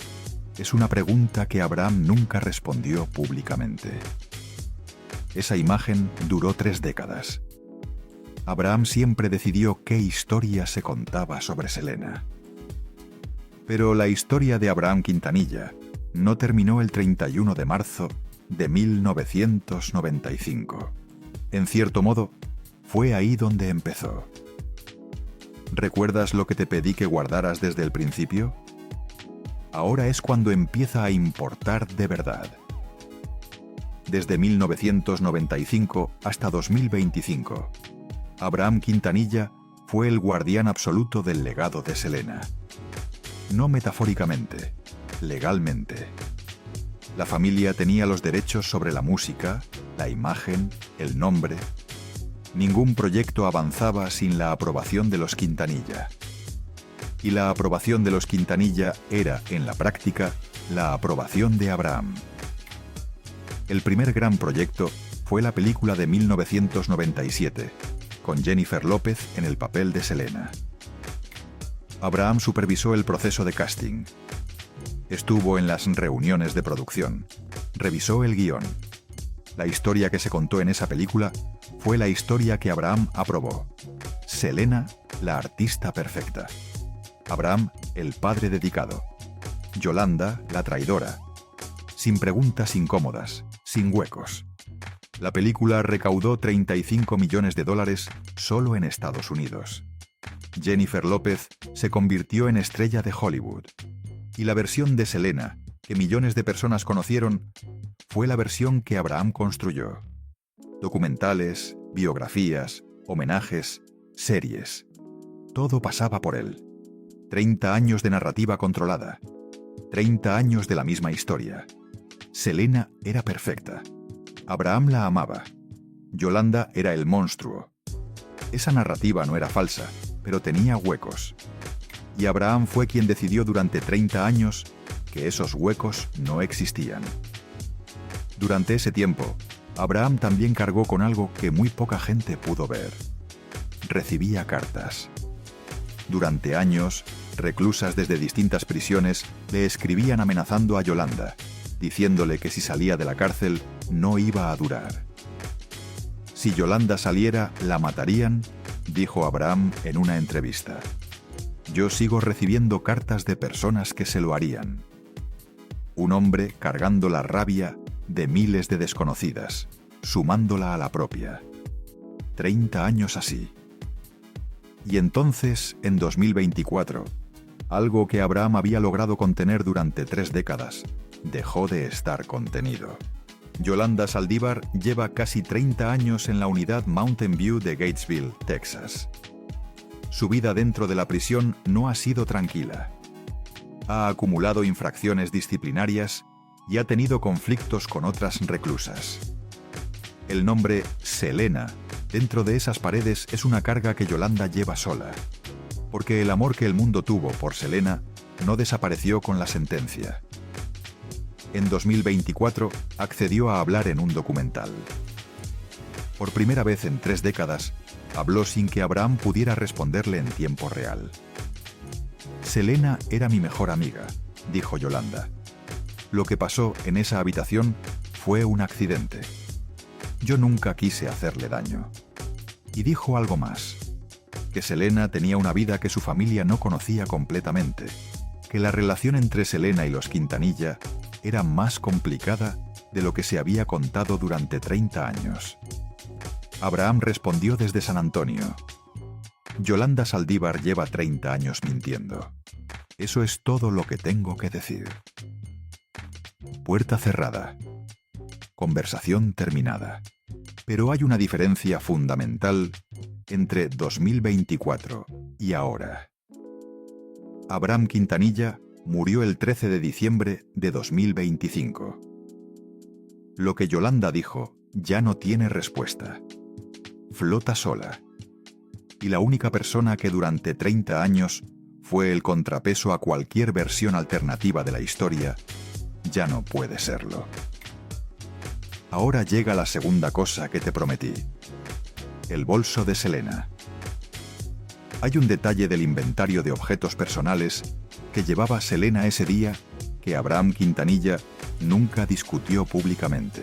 es una pregunta que Abraham nunca respondió públicamente. Esa imagen duró 3 décadas. Abraham siempre decidió qué historia se contaba sobre Selena. Pero la historia de Abraham Quintanilla no terminó el 31 de marzo de 1995. En cierto modo, fue ahí donde empezó. ¿Recuerdas lo que te pedí que guardaras desde el principio? Ahora es cuando empieza a importar de verdad. Desde 1995 hasta 2025, Abraham Quintanilla fue el guardián absoluto del legado de Selena. No metafóricamente, legalmente. La familia tenía los derechos sobre la música, la imagen, el nombre. Ningún proyecto avanzaba sin la aprobación de los Quintanilla. Y la aprobación de los Quintanilla era, en la práctica, la aprobación de Abraham. El primer gran proyecto fue la película de 1997, con Jennifer López en el papel de Selena. Abraham supervisó el proceso de casting. Estuvo en las reuniones de producción. Revisó el guión. La historia que se contó en esa película fue la historia que Abraham aprobó. Selena, la artista perfecta. Abraham, el padre dedicado. Yolanda, la traidora. Sin preguntas incómodas, sin huecos. La película recaudó $35 millones solo en Estados Unidos. Jennifer López se convirtió en estrella de Hollywood. Y la versión de Selena, que millones de personas conocieron, fue la versión que Abraham construyó. Documentales, biografías, homenajes, series. Todo pasaba por él. 30 años de narrativa controlada. 30 años de la misma historia. Selena era perfecta. Abraham la amaba. Yolanda era el monstruo. Esa narrativa no era falsa, pero tenía huecos. Y Abraham fue quien decidió durante 30 años que esos huecos no existían. Durante ese tiempo, Abraham también cargó con algo que muy poca gente pudo ver. Recibía cartas. Durante años, reclusas desde distintas prisiones le escribían amenazando a Yolanda, diciéndole que si salía de la cárcel no iba a durar. Si Yolanda saliera, la matarían, dijo Abraham en una entrevista. Yo sigo recibiendo cartas de personas que se lo harían. un hombre cargando la rabia de miles de desconocidas, sumándola a la propia. 30 años así. Y entonces, en 2024, algo que Abraham había logrado contener durante 3 décadas, dejó de estar contenido. Yolanda Saldívar lleva casi 30 años en la unidad Mountain View de Gatesville, Texas. Su vida dentro de la prisión no ha sido tranquila. Ha acumulado infracciones disciplinarias y ha tenido conflictos con otras reclusas. El nombre Selena dentro de esas paredes es una carga que Yolanda lleva sola, porque el amor que el mundo tuvo por Selena no desapareció con la sentencia. En 2024 accedió a hablar en un documental. Por primera vez en 3 décadas, habló sin que Abraham pudiera responderle en tiempo real. Selena era mi mejor amiga, dijo Yolanda. Lo que pasó en esa habitación fue un accidente. Yo nunca quise hacerle daño. Y dijo algo más, que Selena tenía una vida que su familia no conocía completamente, que la relación entre Selena y los Quintanilla era más complicada de lo que se había contado durante 30 años. Abraham respondió desde San Antonio. Yolanda Saldívar lleva 30 años mintiendo. Eso es todo lo que tengo que decir. Puerta cerrada. Conversación terminada. Pero hay una diferencia fundamental entre 2024 y ahora. Abraham Quintanilla murió el 13 de diciembre de 2025. Lo que Yolanda dijo ya no tiene respuesta. Flota sola. Y la única persona que durante 30 años fue el contrapeso a cualquier versión alternativa de la historia, ya no puede serlo. Ahora llega la segunda cosa que te prometí. El bolso de Selena. Hay un detalle del inventario de objetos personales que llevaba Selena ese día que Abraham Quintanilla nunca discutió públicamente.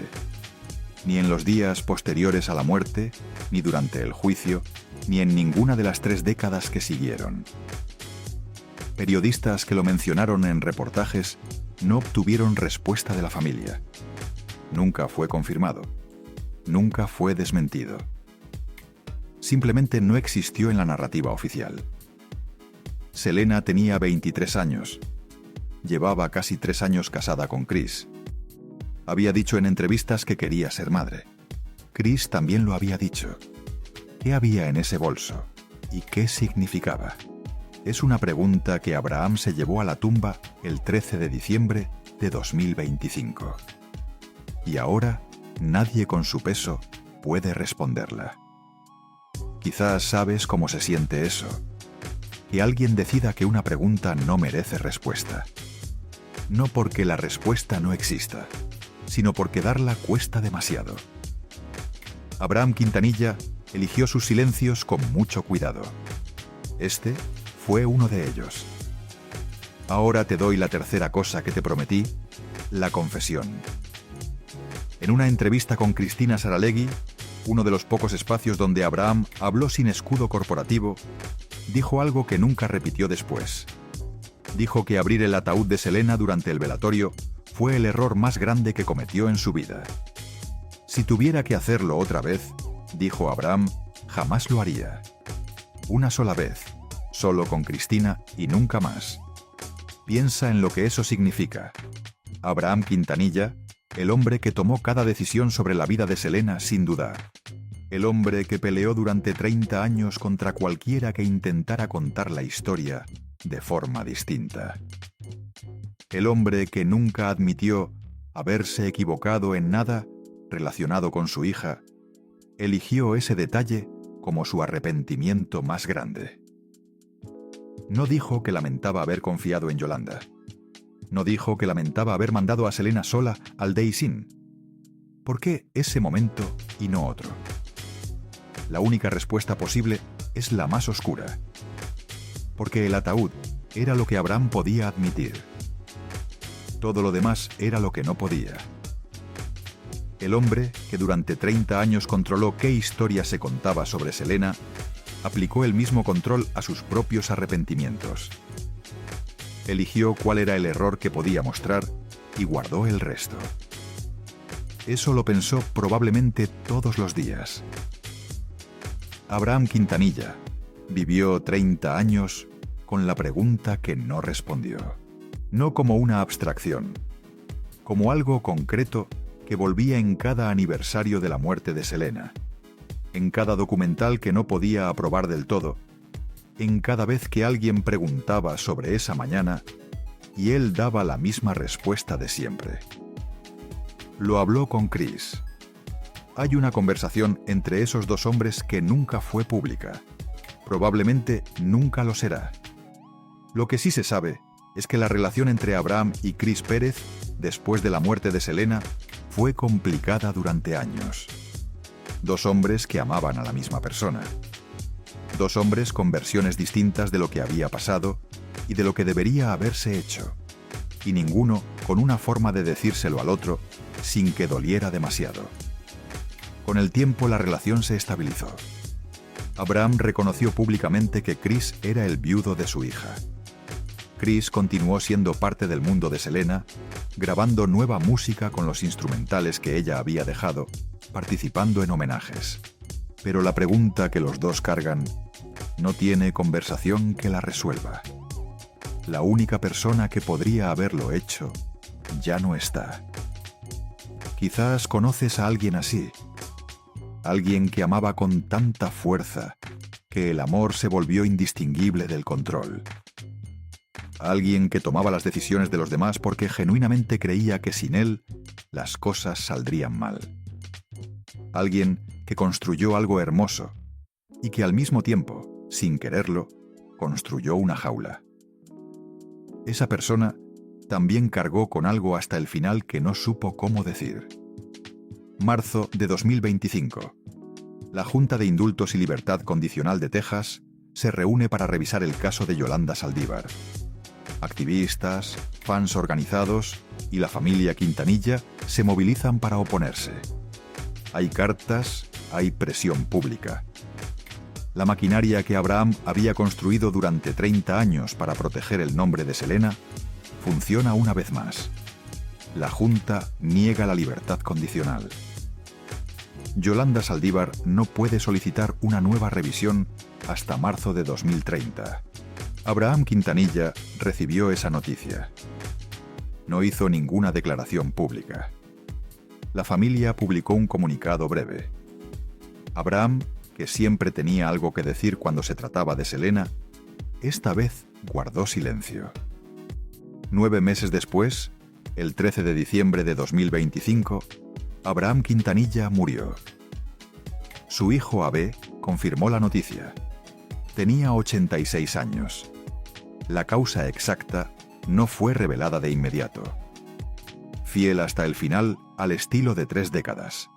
Ni en los días posteriores a la muerte, ni durante el juicio, ni en ninguna de las 3 décadas que siguieron. Periodistas que lo mencionaron en reportajes no obtuvieron respuesta de la familia. Nunca fue confirmado. Nunca fue desmentido. Simplemente no existió en la narrativa oficial. Selena tenía 23 años. Llevaba casi 3 años casada con Chris. Había dicho en entrevistas que quería ser madre. Chris también lo había dicho. ¿Qué había en ese bolso? ¿Y qué significaba? Es una pregunta que Abraham se llevó a la tumba el 13 de diciembre de 2025. Y ahora, nadie con su peso puede responderla. Quizás sabes cómo se siente eso. Que alguien decida que una pregunta no merece respuesta. No porque la respuesta no exista, sino porque darla cuesta demasiado. Abraham Quintanilla eligió sus silencios con mucho cuidado. Este fue uno de ellos. Ahora te doy la tercera cosa que te prometí, la confesión. En una entrevista con Cristina Saralegui, uno de los pocos espacios donde Abraham habló sin escudo corporativo, dijo algo que nunca repitió después. Dijo que abrir el ataúd de Selena durante el velatorio fue el error más grande que cometió en su vida. Si tuviera que hacerlo otra vez, dijo Abraham, jamás lo haría. Una sola vez, solo con Cristina y nunca más. Piensa en lo que eso significa. Abraham Quintanilla, el hombre que tomó cada decisión sobre la vida de Selena sin dudar. El hombre que peleó durante 30 años contra cualquiera que intentara contar la historia de forma distinta. El hombre que nunca admitió haberse equivocado en nada relacionado con su hija, eligió ese detalle como su arrepentimiento más grande. No dijo que lamentaba haber confiado en Yolanda. No dijo que lamentaba haber mandado a Selena sola al Days Inn. ¿Por qué ese momento y no otro? La única respuesta posible es la más oscura. Porque el ataúd era lo que Abraham podía admitir. Todo lo demás era lo que no podía. El hombre, que durante 30 años controló qué historia se contaba sobre Selena, aplicó el mismo control a sus propios arrepentimientos. Eligió cuál era el error que podía mostrar y guardó el resto. Eso lo pensó probablemente todos los días. Abraham Quintanilla vivió 30 años con la pregunta que no respondió. No como una abstracción, como algo concreto que volvía en cada aniversario de la muerte de Selena, en cada documental que no podía aprobar del todo, en cada vez que alguien preguntaba sobre esa mañana y él daba la misma respuesta de siempre. Lo habló con Chris. Hay una conversación entre esos dos hombres que nunca fue pública. Probablemente nunca lo será. Lo que sí se sabe es que la relación entre Abraham y Chris Pérez, después de la muerte de Selena, fue complicada durante años. Dos hombres que amaban a la misma persona. Dos hombres con versiones distintas de lo que había pasado y de lo que debería haberse hecho. Y ninguno con una forma de decírselo al otro sin que doliera demasiado. Con el tiempo la relación se estabilizó. Abraham reconoció públicamente que Chris era el viudo de su hija. Chris continuó siendo parte del mundo de Selena, grabando nueva música con los instrumentales que ella había dejado, participando en homenajes. Pero la pregunta que los dos cargan no tiene conversación que la resuelva. La única persona que podría haberlo hecho ya no está. Quizás conoces a alguien así. Alguien que amaba con tanta fuerza que el amor se volvió indistinguible del control. Alguien que tomaba las decisiones de los demás porque genuinamente creía que sin él las cosas saldrían mal. Alguien que construyó algo hermoso y que al mismo tiempo, sin quererlo, construyó una jaula. Esa persona también cargó con algo hasta el final que no supo cómo decir. Marzo de 2025. La Junta de Indultos y Libertad Condicional de Texas se reúne para revisar el caso de Yolanda Saldívar. Activistas, fans organizados y la familia Quintanilla se movilizan para oponerse. Hay cartas, hay presión pública. La maquinaria que Abraham había construido durante 30 años para proteger el nombre de Selena funciona una vez más. La Junta niega la libertad condicional. Yolanda Saldívar no puede solicitar una nueva revisión hasta marzo de 2030. Abraham Quintanilla recibió esa noticia. No hizo ninguna declaración pública. La familia publicó un comunicado breve. Abraham, que siempre tenía algo que decir cuando se trataba de Selena, esta vez guardó silencio. 9 meses después, el 13 de diciembre de 2025, Abraham Quintanilla murió. Su hijo Abe confirmó la noticia. Tenía 86 años. La causa exacta no fue revelada de inmediato. Fiel hasta el final al estilo de 3 décadas.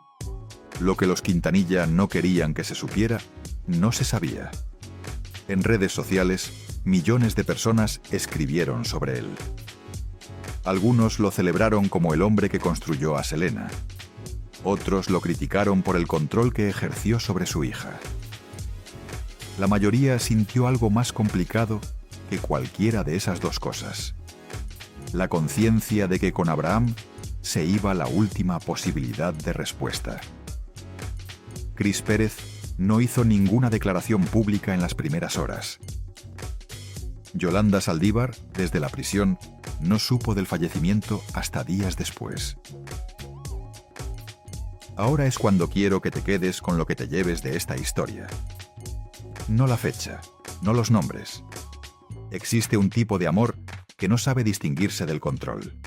Lo que los Quintanilla no querían que se supiera, no se sabía. En redes sociales, millones de personas escribieron sobre él. Algunos lo celebraron como el hombre que construyó a Selena. Otros lo criticaron por el control que ejerció sobre su hija. La mayoría sintió algo más complicado que cualquiera de esas dos cosas. La conciencia de que con Abraham se iba la última posibilidad de respuesta. Chris Pérez no hizo ninguna declaración pública en las primeras horas. Yolanda Saldívar, desde la prisión, no supo del fallecimiento hasta días después. Ahora es cuando quiero que te quedes con lo que te lleves de esta historia. No la fecha, no los nombres. Existe un tipo de amor que no sabe distinguirse del control.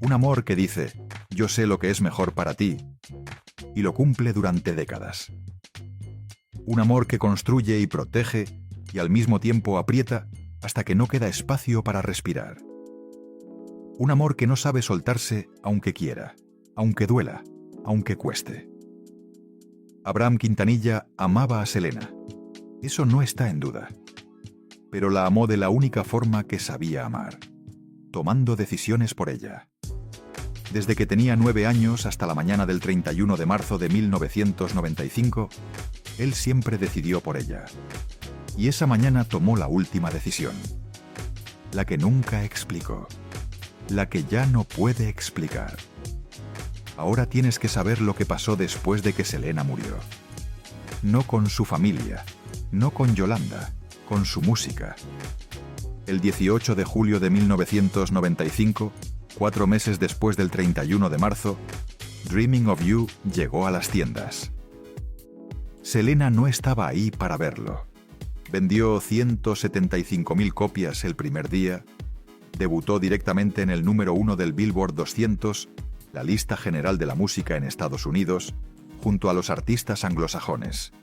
Un amor que dice, yo sé lo que es mejor para ti, y lo cumple durante décadas. Un amor que construye y protege y al mismo tiempo aprieta hasta que no queda espacio para respirar. Un amor que no sabe soltarse aunque quiera, aunque duela, aunque cueste. Abraham Quintanilla amaba a Selena. Eso no está en duda. Pero la amó de la única forma que sabía amar, tomando decisiones por ella. Desde que tenía 9 años hasta la mañana del 31 de marzo de 1995, él siempre decidió por ella. Y esa mañana tomó la última decisión. La que nunca explicó. la que ya no puede explicar. Ahora tienes que saber lo que pasó después de que Selena murió. No con su familia, no con Yolanda, con su música. El 18 de julio de 1995, 4 meses después del 31 de marzo, Dreaming of You llegó a las tiendas. Selena no estaba ahí para verlo. Vendió 175.000 copias el primer día, debutó directamente en el número 1 del Billboard 200, la lista general de la música en Estados Unidos, junto a los artistas anglosajones.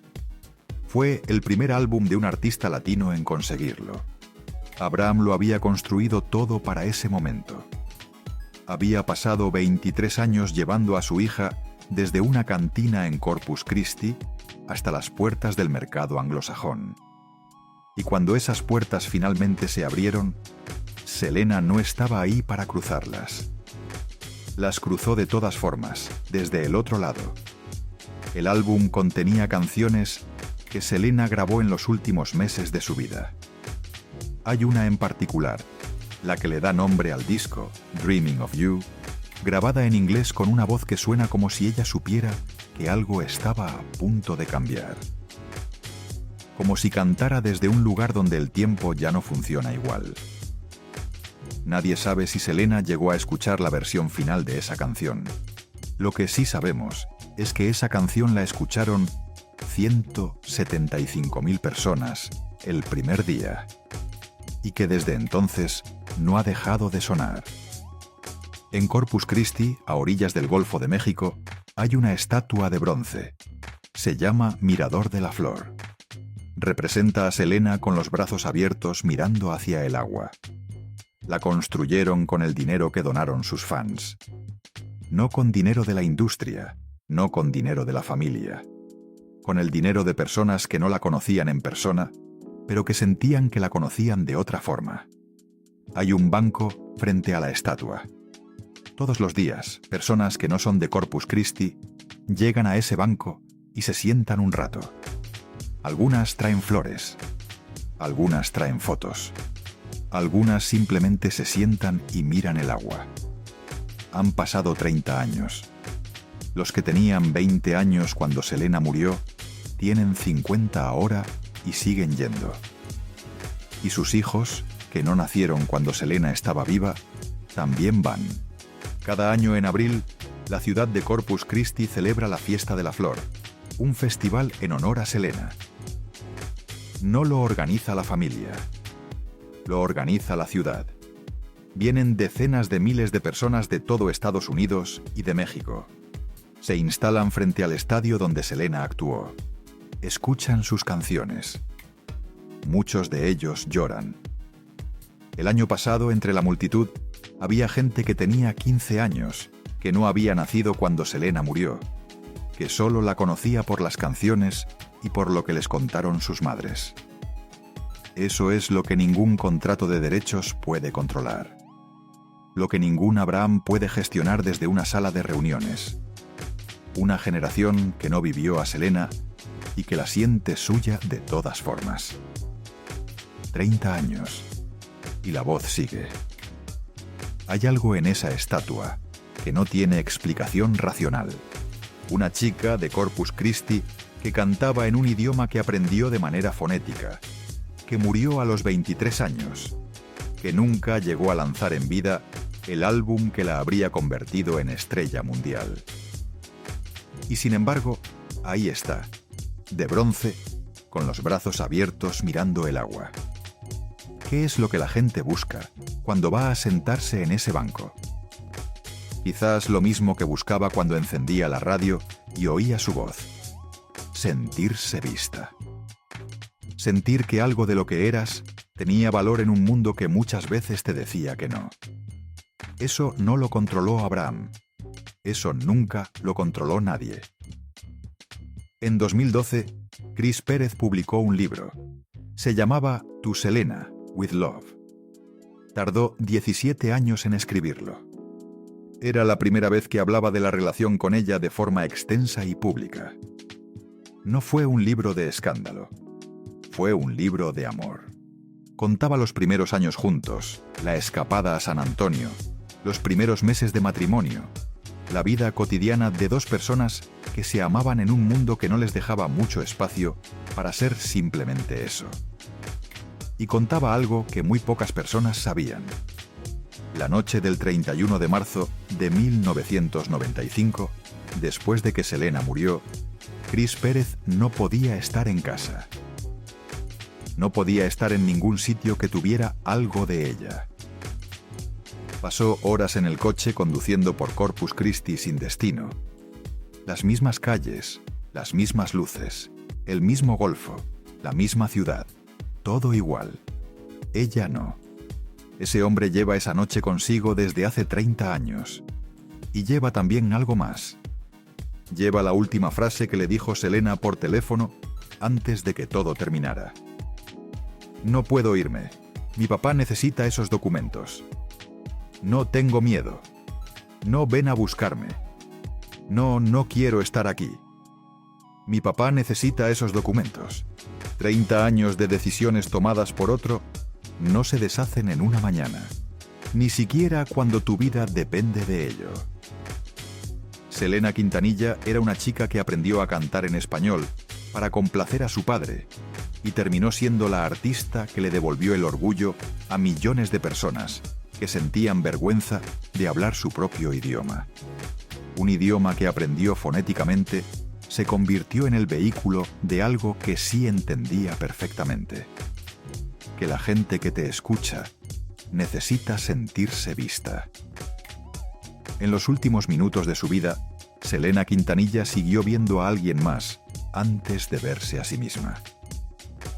Fue el primer álbum de un artista latino en conseguirlo. Abraham lo había construido todo para ese momento. Había pasado 23 años llevando a su hija desde una cantina en Corpus Christi hasta las puertas del mercado anglosajón. Y cuando esas puertas finalmente se abrieron, Selena no estaba ahí para cruzarlas. Las cruzó de todas formas, desde el otro lado. El álbum contenía canciones que Selena grabó en los últimos meses de su vida. Hay una en particular, la que le da nombre al disco, Dreaming of You, grabada en inglés con una voz que suena como si ella supiera que algo estaba a punto de cambiar. Como si cantara desde un lugar donde el tiempo ya no funciona igual. Nadie sabe si Selena llegó a escuchar la versión final de esa canción. Lo que sí sabemos es que esa canción la escucharon 175.000 personas el primer día, y que desde entonces no ha dejado de sonar. En Corpus Christi, a orillas del Golfo de México, hay una estatua de bronce. Se llama Mirador de la Flor. Representa a Selena con los brazos abiertos mirando hacia el agua. La construyeron con el dinero que donaron sus fans. No con dinero de la industria, no con dinero de la familia. Con el dinero de personas que no la conocían en persona, pero que sentían que la conocían de otra forma. Hay un banco frente a la estatua. Todos los días, personas que no son de Corpus Christi llegan a ese banco y se sientan un rato. Algunas traen flores, algunas traen fotos, algunas simplemente se sientan y miran el agua. Han pasado 30 años. Los que tenían 20 años cuando Selena murió, tienen 50 ahora y siguen yendo. Y sus hijos, que no nacieron cuando Selena estaba viva, también van. Cada año en abril, la ciudad de Corpus Christi celebra la Fiesta de la Flor, un festival en honor a Selena. No lo organiza la familia, lo organiza la ciudad. Vienen decenas de miles de personas de todo Estados Unidos y de México. Se instalan frente al estadio donde Selena actuó. Escuchan sus canciones. Muchos de ellos lloran. El año pasado, entre la multitud, había gente que tenía 15 años, que no había nacido cuando Selena murió, que solo la conocía por las canciones y por lo que les contaron sus madres. Eso es lo que ningún contrato de derechos puede controlar. Lo que ningún Abraham puede gestionar desde una sala de reuniones. Una generación que no vivió a Selena y que la siente suya de todas formas. 30 años. Y la voz sigue. Hay algo en esa estatua que no tiene explicación racional. Una chica de Corpus Christi que cantaba en un idioma que aprendió de manera fonética, que murió a los 23 años, que nunca llegó a lanzar en vida el álbum que la habría convertido en estrella mundial. Y sin embargo, ahí está, de bronce, con los brazos abiertos mirando el agua. ¿Qué es lo que la gente busca cuando va a sentarse en ese banco? Quizás lo mismo que buscaba cuando encendía la radio y oía su voz. Sentirse vista. Sentir que algo de lo que eras tenía valor en un mundo que muchas veces te decía que no. Eso no lo controló Abraham. Eso nunca lo controló nadie. En 2012, Chris Pérez publicó un libro. Se llamaba To Selena, with Love. Tardó 17 años en escribirlo. Era la primera vez que hablaba de la relación con ella de forma extensa y pública. No fue un libro de escándalo. Fue un libro de amor. Contaba los primeros años juntos, la escapada a San Antonio, Los primeros meses de matrimonio, la vida cotidiana de dos personas que se amaban en un mundo que no les dejaba mucho espacio para ser simplemente eso. Y contaba algo que muy pocas personas sabían. La noche del 31 de marzo de 1995, después de que Selena murió, Chris Pérez no podía estar en casa. No podía estar en ningún sitio que tuviera algo de ella. Pasó horas en el coche conduciendo por Corpus Christi sin destino. Las mismas calles, las mismas luces, el mismo golfo, la misma ciudad, todo igual. Ella no. Ese hombre lleva esa noche consigo desde hace 30 años. Y lleva también algo más. Lleva la última frase que le dijo Selena por teléfono antes de que todo terminara. No puedo irme. Mi papá necesita esos documentos. No tengo miedo. No ven a buscarme. No quiero estar aquí. Mi papá necesita esos documentos. 30 años de decisiones tomadas por otro no se deshacen en una mañana. Ni siquiera cuando tu vida depende de ello. Selena Quintanilla era una chica que aprendió a cantar en español para complacer a su padre y terminó siendo la artista que le devolvió el orgullo a millones de personas que sentían vergüenza de hablar su propio idioma. Un idioma que aprendió fonéticamente se convirtió en el vehículo de algo que sí entendía perfectamente. Que la gente que te escucha necesita sentirse vista. En los últimos minutos de su vida, Selena Quintanilla siguió viendo a alguien más antes de verse a sí misma.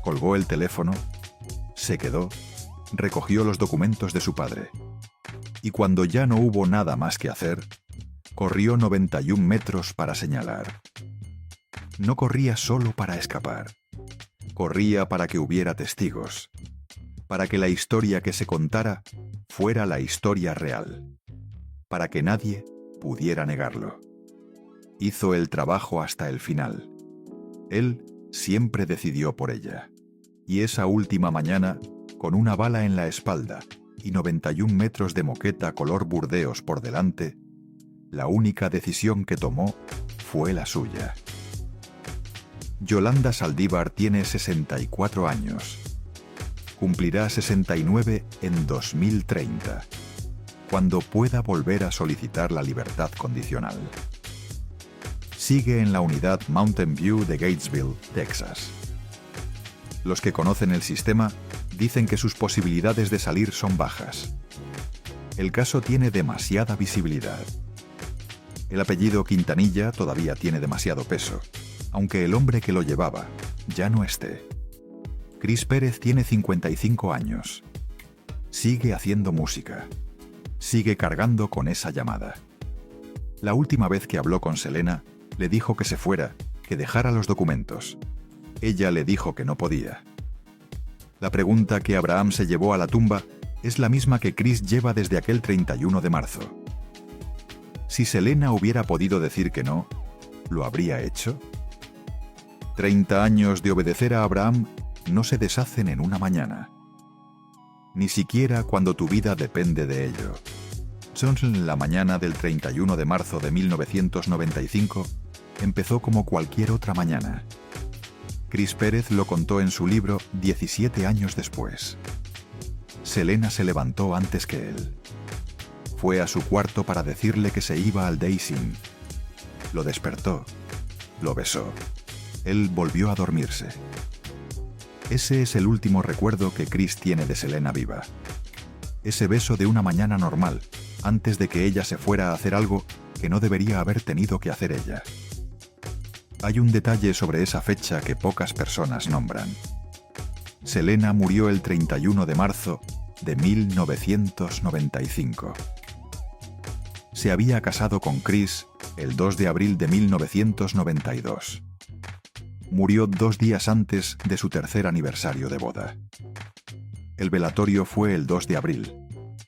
Colgó el teléfono, se quedó, recogió los documentos de su padre. Y cuando ya no hubo nada más que hacer, corrió 91 metros para señalar. No corría solo para escapar. Corría para que hubiera testigos. Para que la historia que se contara fuera la historia real. Para que nadie pudiera negarlo. Hizo el trabajo hasta el final. Él siempre decidió por ella. Y esa última mañana, con una bala en la espalda y 91 metros de moqueta color burdeos por delante, la única decisión que tomó fue la suya. Yolanda Saldívar tiene 64 años. Cumplirá 69 en 2030, cuando pueda volver a solicitar la libertad condicional. Sigue en la unidad Mountain View de Gatesville, Texas. Los que conocen el sistema dicen que sus posibilidades de salir son bajas. El caso tiene demasiada visibilidad. El apellido Quintanilla todavía tiene demasiado peso, aunque el hombre que lo llevaba ya no esté. Chris Pérez tiene 55 años. Sigue haciendo música. Sigue cargando con esa llamada. La última vez que habló con Selena, le dijo que se fuera, que dejara los documentos. Ella le dijo que no podía. La pregunta que Abraham se llevó a la tumba es la misma que Chris lleva desde aquel 31 de marzo. Si Selena hubiera podido decir que no, ¿lo habría hecho? 30 años de obedecer a Abraham no se deshacen en una mañana. Ni siquiera cuando tu vida depende de ello. Johnson, la mañana del 31 de marzo de 1995, empezó como cualquier otra mañana. Chris Pérez lo contó en su libro 17 años después. Selena se levantó antes que él. Fue a su cuarto para decirle que se iba al Days Inn. Lo despertó. Lo besó. Él volvió a dormirse. Ese es el último recuerdo que Chris tiene de Selena viva. Ese beso de una mañana normal, antes de que ella se fuera a hacer algo que no debería haber tenido que hacer ella. Hay un detalle sobre esa fecha que pocas personas nombran. Selena murió el 31 de marzo de 1995. Se había casado con Chris el 2 de abril de 1992. Murió 2 días antes de su tercer aniversario de boda. El velatorio fue el 2 de abril,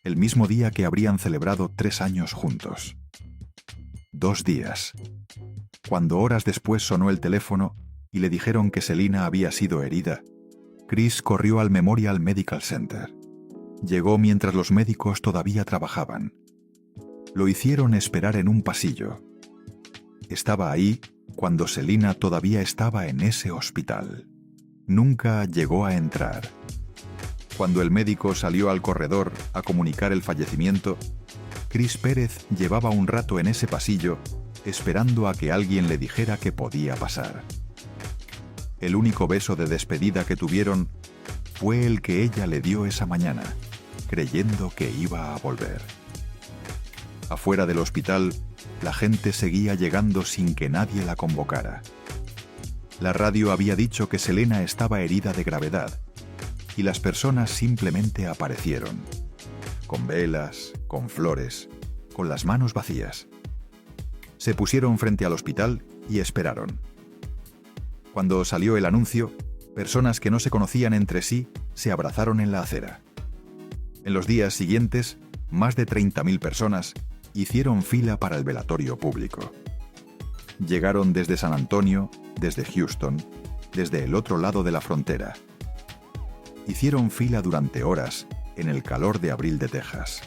el mismo día que habrían celebrado 3 años juntos. 2 días. Cuando horas después sonó el teléfono y le dijeron que Selena había sido herida, Chris corrió al Memorial Medical Center. Llegó mientras los médicos todavía trabajaban. Lo hicieron esperar en un pasillo. Estaba ahí cuando Selena todavía estaba en ese hospital. Nunca llegó a entrar. Cuando el médico salió al corredor a comunicar el fallecimiento, Chris Pérez llevaba un rato en ese pasillo esperando a que alguien le dijera que podía pasar. El único beso de despedida que tuvieron fue el que ella le dio esa mañana, creyendo que iba a volver. Afuera del hospital, la gente seguía llegando sin que nadie la convocara. La radio había dicho que Selena estaba herida de gravedad, y las personas simplemente aparecieron, con velas, con flores, con las manos vacías. Se pusieron frente al hospital y esperaron. Cuando salió el anuncio, personas que no se conocían entre sí se abrazaron en la acera. En los días siguientes, más de 30.000 personas hicieron fila para el velatorio público. Llegaron desde San Antonio, desde Houston, desde el otro lado de la frontera. Hicieron fila durante horas en el calor de abril de Texas.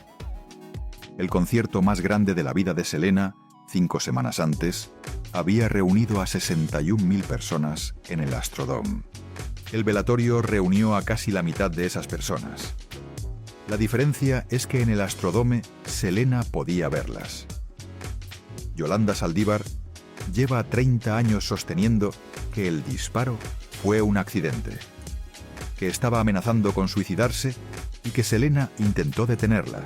El concierto más grande de la vida de Selena, 5 semanas antes, había reunido a 61.000 personas en el Astrodome. El velatorio reunió a casi la mitad de esas personas. La diferencia es que en el Astrodome Selena podía verlas. Yolanda Saldívar lleva 30 años sosteniendo que el disparo fue un accidente, que estaba amenazando con suicidarse y que Selena intentó detenerla,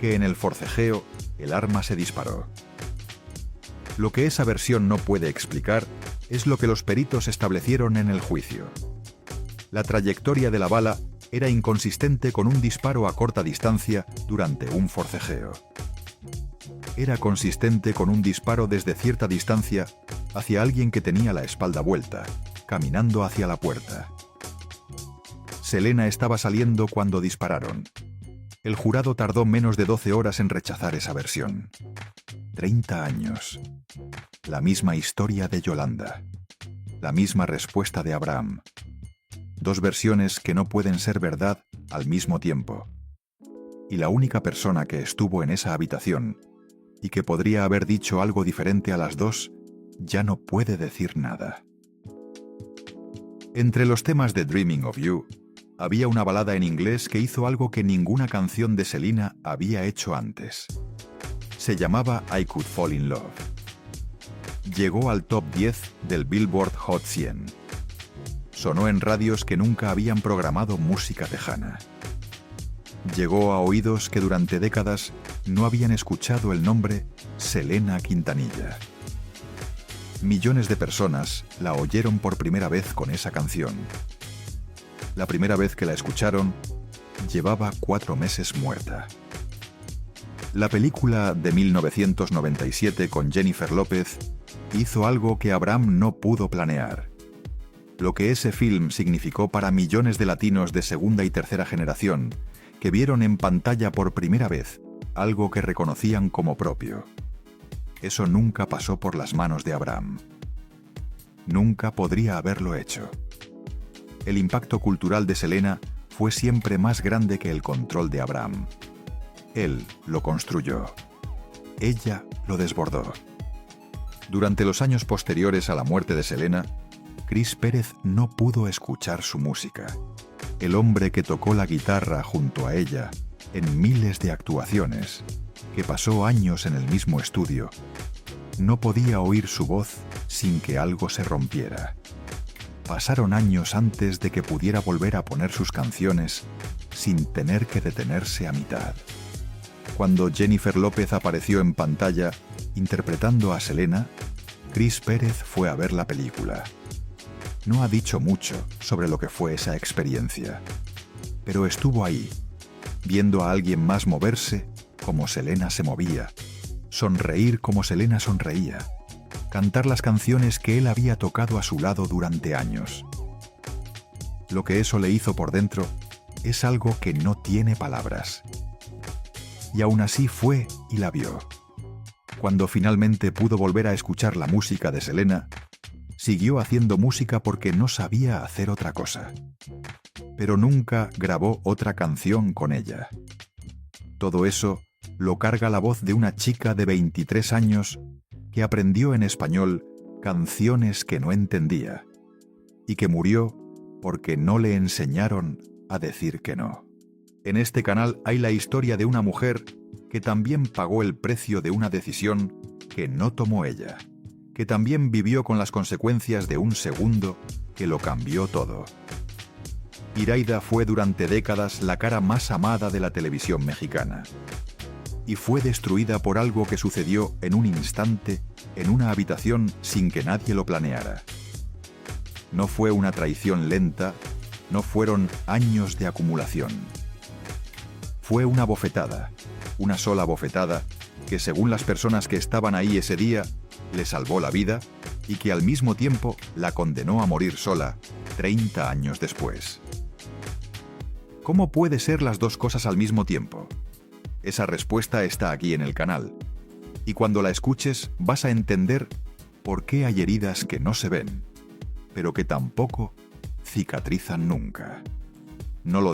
que en el forcejeo el arma se disparó. Lo que esa versión no puede explicar es lo que los peritos establecieron en el juicio. La trayectoria de la bala era inconsistente con un disparo a corta distancia durante un forcejeo. Era consistente con un disparo desde cierta distancia hacia alguien que tenía la espalda vuelta, caminando hacia la puerta. Selena estaba saliendo cuando dispararon. El jurado tardó menos de 12 horas en rechazar esa versión. 30 años. La misma historia de Yolanda. La misma respuesta de Abraham. Dos versiones que no pueden ser verdad al mismo tiempo. Y la única persona que estuvo en esa habitación y que podría haber dicho algo diferente a las dos, ya no puede decir nada. Entre los temas de Dreaming of You, había una balada en inglés que hizo algo que ninguna canción de Selena había hecho antes. Se llamaba I Could Fall in Love. Llegó al top 10 del Billboard Hot 100. Sonó en radios que nunca habían programado música tejana. Llegó a oídos que durante décadas no habían escuchado el nombre Selena Quintanilla. Millones de personas la oyeron por primera vez con esa canción. La primera vez que la escucharon, llevaba 4 meses muerta. La película de 1997 con Jennifer López hizo algo que Abraham no pudo planear. Lo que ese film significó para millones de latinos de segunda y tercera generación, que vieron en pantalla por primera vez algo que reconocían como propio. Eso nunca pasó por las manos de Abraham. Nunca podría haberlo hecho. El impacto cultural de Selena fue siempre más grande que el control de Abraham. Él lo construyó. Ella lo desbordó. Durante los años posteriores a la muerte de Selena, Chris Pérez no pudo escuchar su música. El hombre que tocó la guitarra junto a ella en miles de actuaciones, que pasó años en el mismo estudio, no podía oír su voz sin que algo se rompiera. Pasaron años antes de que pudiera volver a poner sus canciones sin tener que detenerse a mitad. Cuando Jennifer López apareció en pantalla interpretando a Selena, Chris Pérez fue a ver la película. No ha dicho mucho sobre lo que fue esa experiencia, pero estuvo ahí, viendo a alguien más moverse como Selena se movía, sonreír como Selena sonreía, cantar las canciones que él había tocado a su lado durante años. Lo que eso le hizo por dentro es algo que no tiene palabras. Y aún así fue y la vio. Cuando finalmente pudo volver a escuchar la música de Selena, siguió haciendo música porque no sabía hacer otra cosa. Pero nunca grabó otra canción con ella. Todo eso lo carga la voz de una chica de 23 años que aprendió en español canciones que no entendía y que murió porque no le enseñaron a decir que no. En este canal hay la historia de una mujer que también pagó el precio de una decisión que no tomó ella, que también vivió con las consecuencias de un segundo que lo cambió todo. Iraida fue durante décadas la cara más amada de la televisión mexicana. Y fue destruida por algo que sucedió en un instante, en una habitación sin que nadie lo planeara. No fue una traición lenta, no fueron años de acumulación. Fue una bofetada, una sola bofetada, que según las personas que estaban ahí ese día, le salvó la vida y que al mismo tiempo la condenó a morir sola 30 años después. ¿Cómo puede ser las dos cosas al mismo tiempo? Esa respuesta está aquí en el canal. Y cuando la escuches vas a entender por qué hay heridas que no se ven, pero que tampoco cicatrizan nunca. No lo